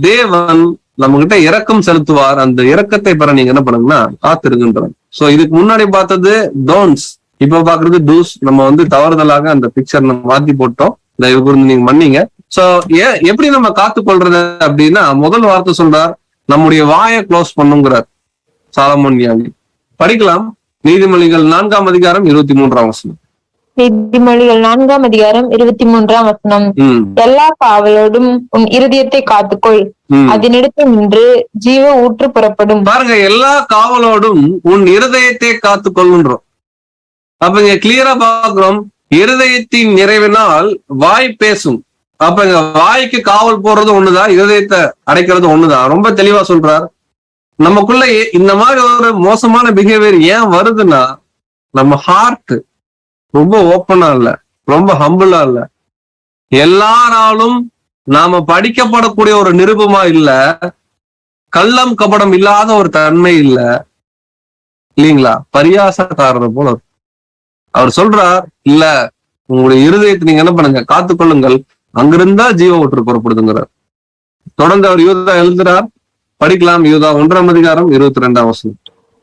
[SPEAKER 1] தேவன் நம்ம கிட்ட இரக்கம் செலுத்துவார். அந்த இரக்கத்தை பெற நீங்க என்ன பண்ணுங்கன்னா காத்திருக்கின்றோம். சோ இதுக்கு முன்னாடி பார்த்தது டோன்ட்ஸ், இப்ப பாக்குறது டூஸ். நம்ம தவறுதலாக அந்த பிக்சர் நம்ம மாத்தி போட்டோம், தயவு கூர்ந்து நீங்க மன்னிங்க. சோ எப்படி நம்ம காத்து கொள்றது அப்படின்னா, முதல் வார்த்தை சொல்றார், நம்முடைய வாயை க்ளோஸ் பண்ணுங்கிறார் சாலமோன் ஞானி. படிக்கலாம், நீதிமொழிகள் 4:23.
[SPEAKER 2] நீதிமொழிகள் 4:23. எல்லா காவலோடும் உன் இருதயத்தை காத்துக்கொள், அதனிடத்தில் நின்று ஜீவ ஊற்று புறப்படும்.
[SPEAKER 1] பாருங்க, எல்லா காவலோடும் உன் இருதயத்தை காத்து கொள்ளுன்றோம். அப்ப இங்க கிளியரா பாக்குறோம், இருதயத்தின் நிறைவினால் வாய் பேசும். அப்ப இங்க வாய்க்கு காவல் போடுறது ஒண்ணுதான், இருதயத்தை அடைக்கிறது ஒண்ணுதான். ரொம்ப தெளிவா சொல்றார். நமக்குள்ள இந்த மாதிரி ஒரு மோசமான பிஹேவியர் ஏன் வருதுன்னா, நம்ம ஹார்ட் ரொம்ப ஓப்பனா இல்ல, ரொம்ப ஹம்பிளா இல்ல, எல்லாராலும் நாம படிக்கப்படக்கூடிய ஒரு நிருபமா இல்ல, கள்ளம் கபடம் இல்லாத ஒரு தன்மை இல்ல, இல்லீங்களா? பரியாசக்காரர் போல அவர் சொல்றார், இல்ல உங்களுடைய இருதயத்தை நீங்க என்ன பண்ணுங்க, காத்துக்கொள்ளுங்கள், அங்கிருந்தா ஜீவ ஊற்று புறப்படுதுங்கிறார். தொடர்ந்து அவர் யூதா எழுதுறார். படிக்கலாம், யூதா 1:22.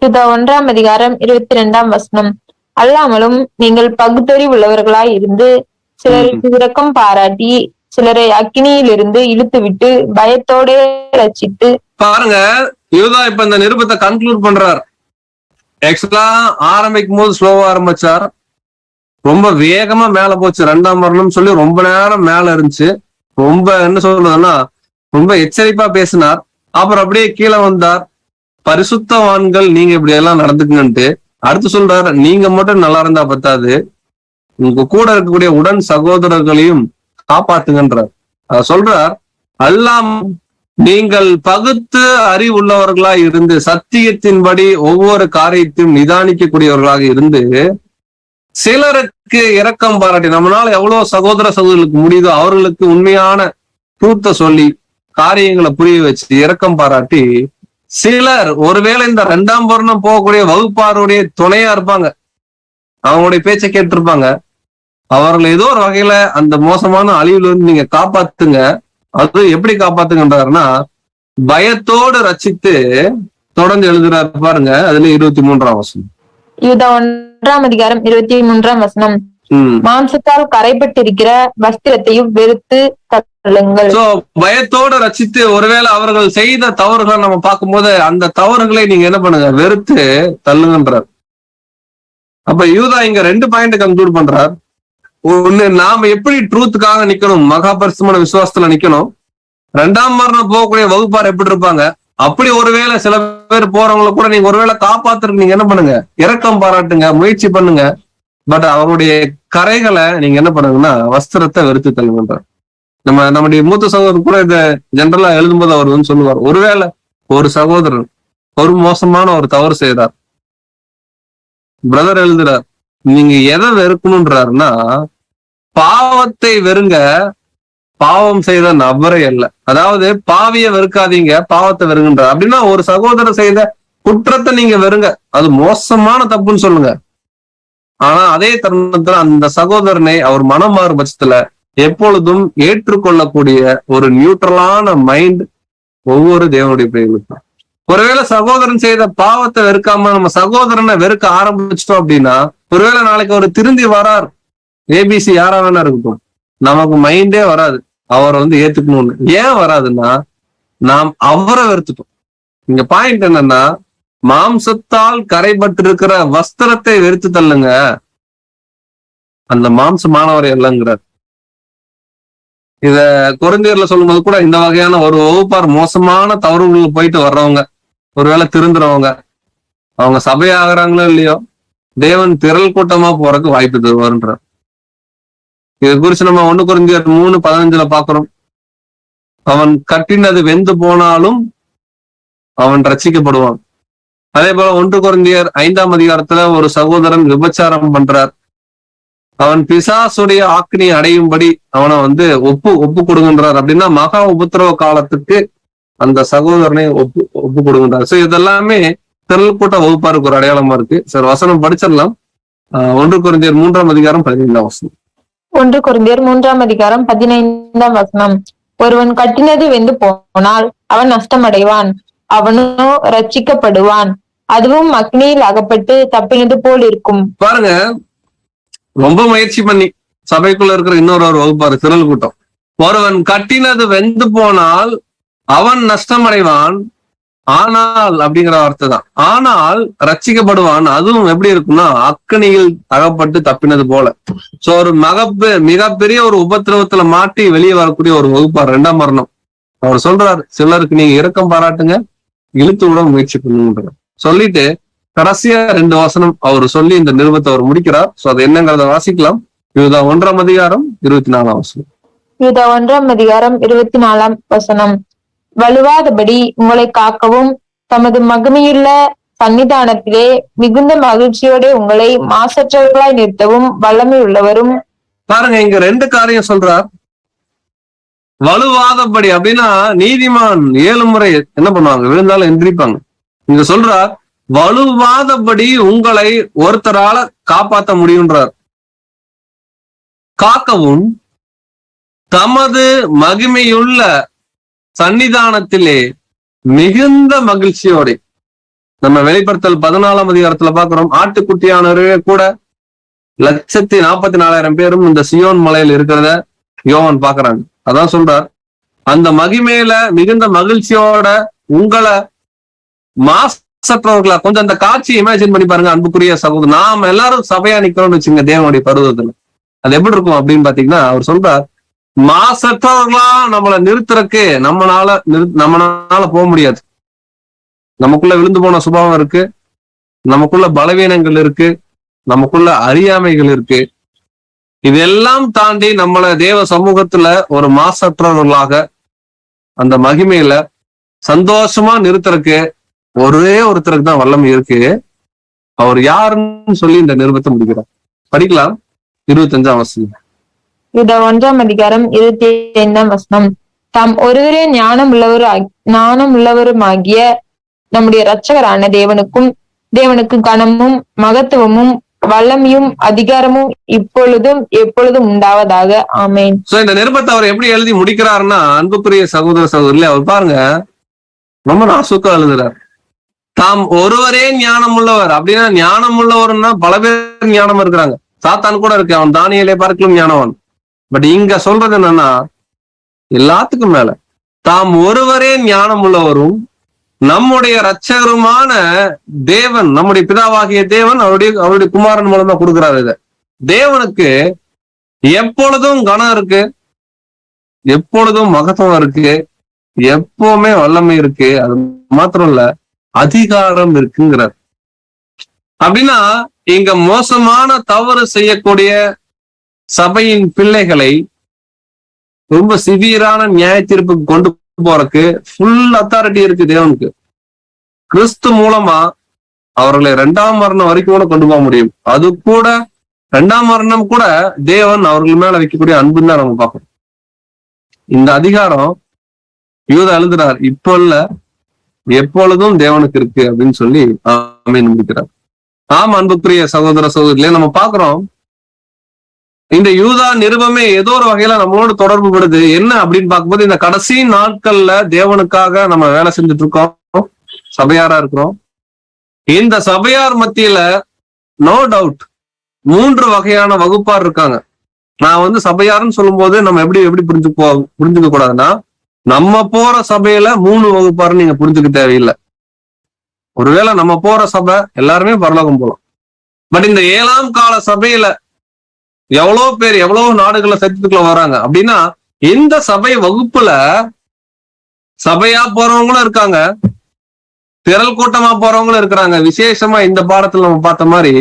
[SPEAKER 2] யூதா 1:22. அல்லாமலும் நீங்கள் பகுத்தறிவு உள்ளவர்களாய் இருந்து சிலருக்கு இரக்கம் பாராட்டி சிலரை அக்கினியில் இருந்து இழுத்து விட்டு பயத்தோட ரட்சித்து. பாருங்க,
[SPEAKER 1] யூதா இப்ப இந்த நிருபத்தை கன்க்ளூட் பண்றார். ஆக்சுவலா ஆரம்பிக்கும் போது ஸ்லோவா ஆரம்பிச்சார், ரொம்ப வேகமா மேல போச்சு. 2ஆம் மரணம் சொல்லி ரொம்ப நேரம் மேல இருந்துச்சு. ரொம்ப என்ன சொல்றதுன்னா ரொம்ப எச்சரிப்பா பேசினார். அப்புறம் அப்படியே கீழே வந்தார், பரிசுத்தவான்கள் நீங்க இப்படி எல்லாம் நடந்துக்குங்கன்ட்டு. அடுத்து சொல்றாரு, நீங்க மட்டும் நல்லா இருந்தா பத்தாது, உங்க கூட இருக்கக்கூடிய உடன் சகோதரர்களையும் காப்பாத்துங்கன்றார். சொல்றார், எல்லாம் நீங்கள் பகுத்து அறிவுள்ளவர்களாய் இருந்து சத்தியத்தின்படி ஒவ்வொரு காரியத்தையும் நிதானிக்கக்கூடியவர்களாக இருந்து சிலருக்கு இரக்கம் பாராட்டி, நம்மளால எவ்வளவு சகோதர சகோதரர்களுக்கு முடியுதோ அவர்களுக்கு உண்மையான ட்ரூத்த சொல்லி காரியங்களை புரிய வச்சு இரக்கம் பாராட்டி, சிலர் ஒருவேளை இந்த 2ஆம் வருடம் போகக்கூடிய வகுப்பாருடைய துணையா இருப்பாங்க, அவங்களுடைய பேச்சை கேட்டிருப்பாங்க, அவர்கள் ஏதோ ஒரு வகையில அந்த மோசமான அழிவுல இருந்து நீங்க காப்பாத்துங்க. அது எப்படி காப்பாத்துங்கன்றாருன்னா, பயத்தோடு ரட்சித்து தொடர்ந்து எழுதுறாரு பாருங்க. அதுல 23ஆம் வசனம்.
[SPEAKER 2] யூதா 1ஆம் அதிகாரம் 23ஆம் வசனம். மாம்சத்தால் கரைப்பட்டிருக்கிற வஸ்திரத்தையும் வெறுத்து தள்ளுங்கள்.
[SPEAKER 1] சோ பயத்தோடு ரட்சித்து, ஒருவேளை அவர்கள் செய்த தவறுகளை நம்ம பார்க்கும்போது அந்த தவறுகளை நீங்க என்ன பண்ணுங்க, வெறுத்து தள்ளுங்கன்றார். அப்ப யூதா இங்க 2 பாயிண்ட் கன்க்ளூட் பண்றார். ஒண்ணு, நாம எப்படி ட்ரூத்துக்காக நிக்கணும், மகாபரிசுமான விசுவாசத்துல நிக்கணும். 2ஆம் மரணம் போகக்கூடிய வகுப்பார் எப்படி இருப்பாங்க, அப்படி ஒருவேளை சில பேர் போறவங்களை கூட நீங்க ஒருவேளை காப்பாத்துறதுக்கு நீங்க என்ன பண்ணுங்க, இரக்கம் பாராட்டுங்க, முயற்சி பண்ணுங்க. பட் அவருடைய கரைகளை நீங்க என்ன பண்ணுங்கன்னா வஸ்திரத்தை வெறுத்து தள்ளுங்கன்றார். நம்முடைய மூத்த சகோதரர் கூட இதை ஜெனரலா எழுதும்போது அவர் வந்து சொல்லுவார், ஒருவேளை ஒரு சகோதரர் ஒரு மோசமான ஒரு தவறு செய்தார், பிரதர் எழுதுறார், நீங்க எதை வெறுக்கணும்ன்றாருன்னா பாவத்தை வெறுங்க, பாவம் செய்த நபரை அல்ல. அதாவது பாவிய வெறுக்காதீங்க, பாவத்தை வெறுங்கன்றார். அப்படின்னா ஒரு சகோதரர் செய்த குற்றத்தை நீங்க வெறுங்க, அது மோசமான தப்புன்னு சொல்லுங்க. ஆனா அதே தருணத்துல அந்த சகோதரனை அவர் மனம் மாறும் பட்சத்துல எப்பொழுதும் ஏற்றுக்கொள்ளக்கூடிய ஒரு நியூட்ரலான மைண்ட் ஒவ்வொரு தேவனுடைய பிள்ளைகளுக்கும். ஒருவேளை சகோதரன் செய்த பாவத்தை வெறுக்காம நம்ம சகோதரனை வெறுக்க ஆரம்பிச்சிட்டோம் அப்படின்னா, ஒருவேளை நாளைக்கு அவர் திருந்தி வரார், ஏபிசி யாரா வேணா இருக்கட்டும், நமக்கு மைண்டே வராது அவரை வந்து ஏத்துக்கணும்னு. ஏன் வராதுன்னா நாம் அவரை வெறுத்துட்டோம். இங்க பாயிண்ட் என்னன்னா, மாம்சத்தால் கரைபட்டிருக்கிற வஸ்திரத்தை வெறுத்து தள்ளுங்க, அந்த மாம்சமானவரை இல்லைங்கிறார். இத கொரிந்தியர்ல சொல்லும்போது கூட இந்த வகையான ஒரு வகுப்பார் மோசமான தவறுகளுக்கு போயிட்டு வர்றவங்க, ஒருவேளை திருந்துறவங்க, அவங்க சபையாகிறாங்களோ இல்லையோ, தேவன் திரள் கூட்டமா போறதுக்கு வாய்ப்பு தருவார்ன்றார். இது குறிச்சு நம்ம 1 கொரிந்தியர் 3:15 பாக்குறோம். அவன் கட்டினது வெந்து போனாலும் அவன் ரட்சிக்கப்படுவான். அதே போல 1 கொரிந்தியர் 5ஆம் அதிகாரத்துல ஒரு சகோதரன் விபச்சாரம் பண்றார், அவன் பிசாசுடைய ஆக்கினி அடையும்படி அவனை வந்து ஒப்பு கொடுங்கன்றார். அப்படின்னா மகா உபத்திரவ காலத்துக்கு அந்த சகோதரனை ஒப்பு கொடுங்கன்றார். சோ இதெல்லாமே திரள் கூட்ட வகுப்பாருக்கு ஒரு அடையாளமா இருக்கு. சார் வசனம் படிச்சிடலாம். 1 கொரிந்தியர் 3ஆம் அதிகாரம் 15ஆம் வசனம்.
[SPEAKER 2] 1 கொரிந்தியர் 3ஆம் அதிகாரம் 15ஆம் வசனம். ஒருவன் கட்டினது வெந்து போனால் அவன் நஷ்டமடைவான், அவனோ ரட்சிக்கப்படுவான், அதுவும் அக்னியில் அகப்பட்டு தப்பினது போல் இருக்கும்.
[SPEAKER 1] பாருங்க, ரொம்ப முயற்சி பண்ணி சபைக்குள்ள இருக்கிற இன்னொரு வகுப்பாரு திரள் கூட்டம், ஒருவன் கட்டினது வெந்து போனால் அவன் நஷ்டமடைவான், ஆனால் அப்படிங்கிற வார்த்தை தான், ஆனால் ரட்சிக்கப்படுவான், அதுவும் எப்படி இருக்கும்னா அக்னியில் அகப்பட்டு தப்பினது போல. சோ ஒரு மிகப்பெரிய ஒரு உபத்திரவத்துல மாட்டி வெளியே வரக்கூடிய ஒரு வகுப்பார் 2ஆம் மரணம். அவர் சொல்றாரு, சிலருக்கு நீங்க இரக்கம் பாராட்டுங்க, இழுத்து விட முயற்சி பண்ணுங்க சொல்லிட்டு கடைசியா 2 வசனம் அவர் சொல்லி இந்த நிருபத்தை அவர் முடிக்கிறார். சோ அது என்னங்கிறத வாசிக்கலாம். யூதா 1ஆம் அதிகாரம் 24ஆம் வசனம்.
[SPEAKER 2] யூதா 1ஆம் அதிகாரம் 24ஆம் வசனம். வலுவாதபடி உங்களை காக்கவும் தமது மகிமையுள்ள சன்னிதானத்திலே மிகுந்த மகிழ்ச்சியோட உங்களை மாசற்றவர்களாய் நிறுத்தவும் வல்லமை உள்ளவரும்.
[SPEAKER 1] பாருங்க, இங்க 2 காரியம் சொல்றார். வலுவாதபடி அப்படின்னா நீதிமான் 7 முறை என்ன பண்ணுவாங்க, விழுந்தாலும் எந்திரிப்பாங்க. இங்க சொல்றார், வலுவாதபடி உங்களை ஒருத்தரால காப்பாற்ற முடியும்ன்றார். காக்கவும் தமது மகிமையுள்ள சன்னிதானத்திலே மிகுந்த மகிழ்ச்சியோட, நம்ம வெளிப்படுத்தல் 14ஆம் அதிகாரத்துல பாக்குறோம், ஆட்டுக்குட்டியானவரே கூட 1,44,000 பேரும் இந்த சியோன் மலையில் இருக்கிறத யோவான் பாக்குறாங்க. அதான் சொல்றார், அந்த மகிமையில மிகுந்த மகிழ்ச்சியோட உங்களை மாசற்றவர்களா. கொஞ்சம் அந்த காட்சி இமேஜின் பண்ணி பாருங்க அன்புக்குரிய சகோதரர். நாம எல்லாரும் சபையா நிக்கிறோம்னு வச்சுங்க தேவனுடைய பருவத்துல, அது எப்படி இருக்கும் அப்படின்னு பாத்தீங்கன்னா, அவர் சொல்றார், மாசற்றவர்களா நம்மளை நிறுத்துறக்கு நம்மளால போக முடியாது. நமக்குள்ள விழுந்து போன சுபாவம் இருக்கு, நமக்குள்ள பலவீனங்கள் இருக்கு, நமக்குள்ள அறியாமைகள் இருக்கு. இதெல்லாம் தாண்டி நம்மளை தேவ சமூகத்துல ஒரு மாசற்றவர்களாக அந்த மகிமையில சந்தோஷமா நிறுத்தறக்கு ஒரே ஒருத்தருக்கு தான் வல்லமை இருக்கு. அவர் யாருன்னு சொல்லி இந்த நிருபத்தை முடிக்கிறார். படிக்கலாம் 25ஆம் வசனம்.
[SPEAKER 2] இத 1ஆம் அதிகாரம் 25ஆம் வசனம். தாம் ஒருவரே ஞானம் உள்ளவருமாகிய நம்முடைய இரட்சகரான தேவனுக்கு கனமும் மகத்துவமும் வல்லமையும் அதிகாரமும் இப்பொழுதும் எப்பொழுதும் உண்டாவதாக. ஆமென்.
[SPEAKER 1] சோ இந்த நிருபத்தை அவர் எப்படி எழுதி முடிக்கிறாருன்னா, அன்புக்குரிய சகோதர சகோதரிலே, அவர் பாருங்க ரொம்ப நாசுக்கா எழுதுறார். தாம் ஒருவரே ஞானம் உள்ளவர். அப்படின்னா ஞானம் உள்ளவர்னா பல பேர் ஞானம் இருக்கிறாங்க. சாத்தான் கூட இருக்கு, அவன் தானியேலை பார்க்கலும் ஞானவன். பட் இங்க சொல்றது என்னன்னா, எல்லாத்துக்கும் மேல தாம் ஒருவரே ஞானம் உள்ளவரும் நம்முடைய இரட்சகருமான தேவன், நம்முடைய பிதாவாகிய தேவன் அவருடைய குமாரன் மூலமா கொடுக்கிறாரு. இத தேவனுக்கு எப்பொழுதும் கனம் இருக்கு, எப்பொழுதும் மகத்துவம் இருக்கு, எப்பவுமே வல்லமை இருக்கு. அது மாத்திரம் இல்ல, அதிகாரம் இருக்குங்கிறார். அப்படின்னா இங்க மோசமான தவறு செய்யக்கூடிய சபையின் பிள்ளைகளை ரொம்ப சிவியரான நியாய தீர்ப்புக்கு கொண்டு போறதுக்கு ஃபுல் அத்தாரிட்டி இருக்கு தேவனுக்கு. கிறிஸ்து மூலமா அவர்களை 2ஆம் மரணம் வரைக்கும் கூட கொண்டு போக முடியும். அது கூட 2ஆம் மரணம் கூட தேவன் அவர்கள் மேல வைக்கக்கூடிய அன்புன்னு தான் நம்ம பார்க்கணும். இந்த அதிகாரம் யூதா எழுதுறார், இப்போ இல்ல எப்பொழுதும் தேவனுக்கு இருக்கு அப்படின்னு சொல்லி ஆமென் முடிக்கிறார். ஆம் அன்புக்குரிய சகோதர சகோதரிகளே, நம்ம பாக்குறோம் இந்த யூதா நிருபமே ஏதோ ஒரு வகையில நம்மளோட தொடர்பு படுது. என்ன அப்படின்னு பார்க்கும்போது, இந்த கடைசி நாட்கள்ல தேவனுக்காக நம்ம வேலை செஞ்சுட்டு இருக்கோம், சபையாரா இருக்கிறோம். இந்த சபையார் மத்தியில நோ டவுட் 3 வகையான வகுப்பார் இருக்காங்க. நான் சபையாருன்னு சொல்லும் போது நம்ம எப்படி புரிஞ்சுக்க கூடாதுன்னா, நம்ம போற சபையில 3 வகுப்பாருன்னு நீங்க புரிஞ்சுக்க தேவையில்லை. ஒருவேளை நம்ம போற சபை எல்லாருமே பரலோகம் போலாம். பட் இந்த 7ஆம் கால சபையில எவ்வளவு பேர் எவ்வளவு நாடுகள்ல சத்தியத்துக்குள்ள வராங்க அப்படின்னா, இந்த சபை வகுப்புல சபையா போறவங்களும் இருக்காங்க, திரள் கூட்டமா போறவங்களும் இருக்கிறாங்க. விசேஷமா இந்த பாடத்துல நம்ம பார்த்த மாதிரி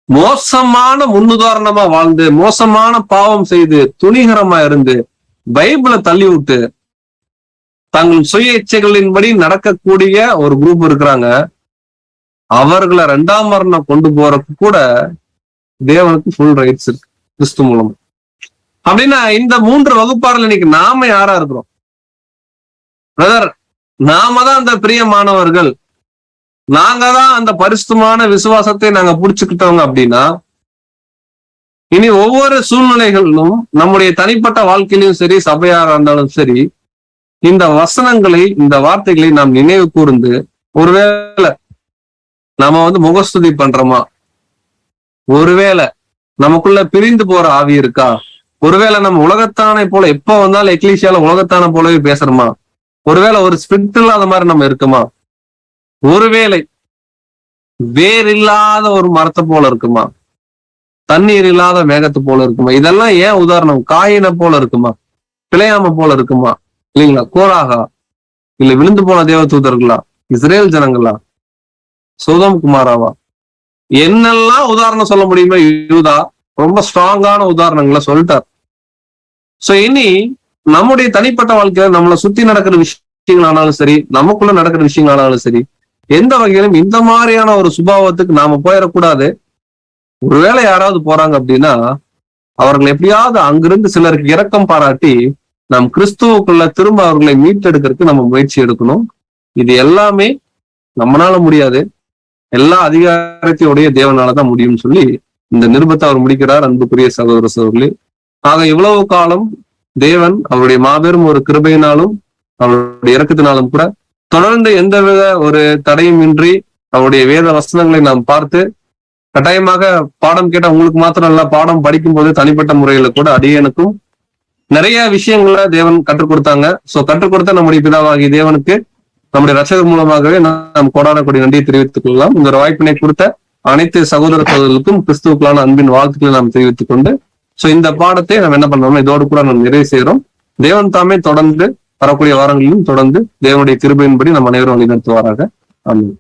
[SPEAKER 1] மோசமான முன்னுதாரணமா வாழ்ந்து, மோசமான பாவம் செய்து, துணிகரமா இருந்து, பைபிளை தள்ளி விட்டு தங்கள் சுய இச்சைகளின்படி நடக்கக்கூடிய ஒரு குரூப் இருக்கிறாங்க. அவர்களை 2ஆம் மரணம் கொண்டு போறதுக்கு கூட தேவனுக்கு ஃபுல் ரைட்ஸ் இருக்கு கிறிஸ்து மூலம். அப்படின்னா இந்த 3 வகுப்பாடுல இன்னைக்கு நாம யாரா இருக்கிறோம்? பிரதர், நாம தான் அந்த பிரியமானவர்கள், நாங்க தான் அந்த பரிசுத்தமான விசுவாசத்தை நாங்க புடிச்சுக்கிட்டவங்க. அப்படின்னா இனி ஒவ்வொரு சூழ்நிலைகளிலும் நம்முடைய தனிப்பட்ட வாழ்க்கையிலும் சரி, சபையாரா இருந்தாலும் சரி, இந்த வசனங்களை, இந்த வார்த்தைகளை நாம் நினைவு கூர்ந்து, ஒருவேளை நாம முகஸ்துதி பண்றோமா, ஒருவேளை நமக்குள்ள பிரிந்து போற ஆவி இருக்கா, ஒருவேளை நம்ம உலகத்தானை போல எப்ப வந்தாலும் எக்லீசியால உலகத்தானை போலவே பேசுறோமா, ஒருவேளை ஒரு ஸ்பிரிட் இல்லாத மாதிரி நம்ம இருக்குமா, ஒருவேளை வேறில்லாத ஒரு மரத்தை போல இருக்குமா, தண்ணீர் இல்லாத மேகத்தை போல இருக்குமா? இதெல்லாம் ஏன் உதாரணம்? காயினை போல இருக்குமா, பிழையாம போல இருக்குமா, இல்லைங்களா? கோராகா, இல்ல விழுந்து போன தேவ தூதர்களா, இஸ்ரேல் ஜனங்களா, சோதம் குமாராவா, என்னெல்லாம் உதாரணம் சொல்ல முடியுமோ யூதா ரொம்ப ஸ்ட்ராங்கான உதாரணங்களை சொல்லிட்டார். சோ இனி நம்முடைய தனிப்பட்ட வாழ்க்கையில நம்மளை சுத்தி நடக்கிற விஷயங்களானாலும் சரி, நமக்குள்ள நடக்கிற விஷயங்களானாலும் சரி, எந்த வகையிலும் இந்த மாதிரியான ஒரு சுபாவத்துக்கு நாம போயிடக்கூடாது. ஒருவேளை யாராவது போறாங்க அப்படின்னா அவர்கள் எப்படியாவது அங்கிருந்து சிலருக்கு இரக்கம் பாராட்டி நாம் கிறிஸ்துவுக்குள்ள திரும்ப அவர்களை மீட்டெடுக்கிறதுக்கு நம்ம முயற்சி எடுக்கணும். இது எல்லாமே நம்மளால முடியாது, எல்லா அதிகாரத்தையுடைய தேவனாலதான் முடியும்னு சொல்லி இந்த நிருபத்தை அவர் முடிக்கிறார். அன்புக்குரிய சகோதர சகோதரி, ஆக இவ்வளவு காலம் தேவன் அவருடைய மாபெரும் ஒரு கிருபையினாலும் அவருடைய இரக்கத்தினாலும் கூட தொடர்ந்து எந்தவித ஒரு தடையும் இன்றி அவருடைய வேத வசனங்களை நாம் பார்த்து, கட்டாயமாக பாடம் கேட்ட உங்களுக்கு மாத்திரம் இல்ல, பாடம் படிக்கும் போது தனிப்பட்ட முறையில கூட அடியனுக்கும் நிறைய விஷயங்களை தேவன் கற்றுக் கொடுத்தாங்க. சோ கற்றுக் கொடுத்த நம்முடைய பிதாவாகிய தேவனுக்கு நம்முடைய ரட்சகர் மூலமாகவே நாம் கொடான கொடி நன்றியை தெரிவித்துக் கொள்ளலாம். இந்த ஒரு வாய்ப்பினை கொடுத்த அனைத்து சகோதர சகோதரர்களுக்கும் கிறிஸ்துவுக்களான அன்பின் வாழ்த்துக்களை நாம் தெரிவித்துக் கொண்டு, சோ இந்த பாடத்தை நம்ம என்ன பண்ணோம்னா இதோடு கூட நம்ம நிறைவு செய்யறோம். தேவன் தாமே தொடர்ந்து வரக்கூடிய வாரங்களிலும் தொடர்ந்து தேவனுடைய கிருபையின்படி நம்ம அனைவரும் வழிநடத்துவாராக. ஆமென்.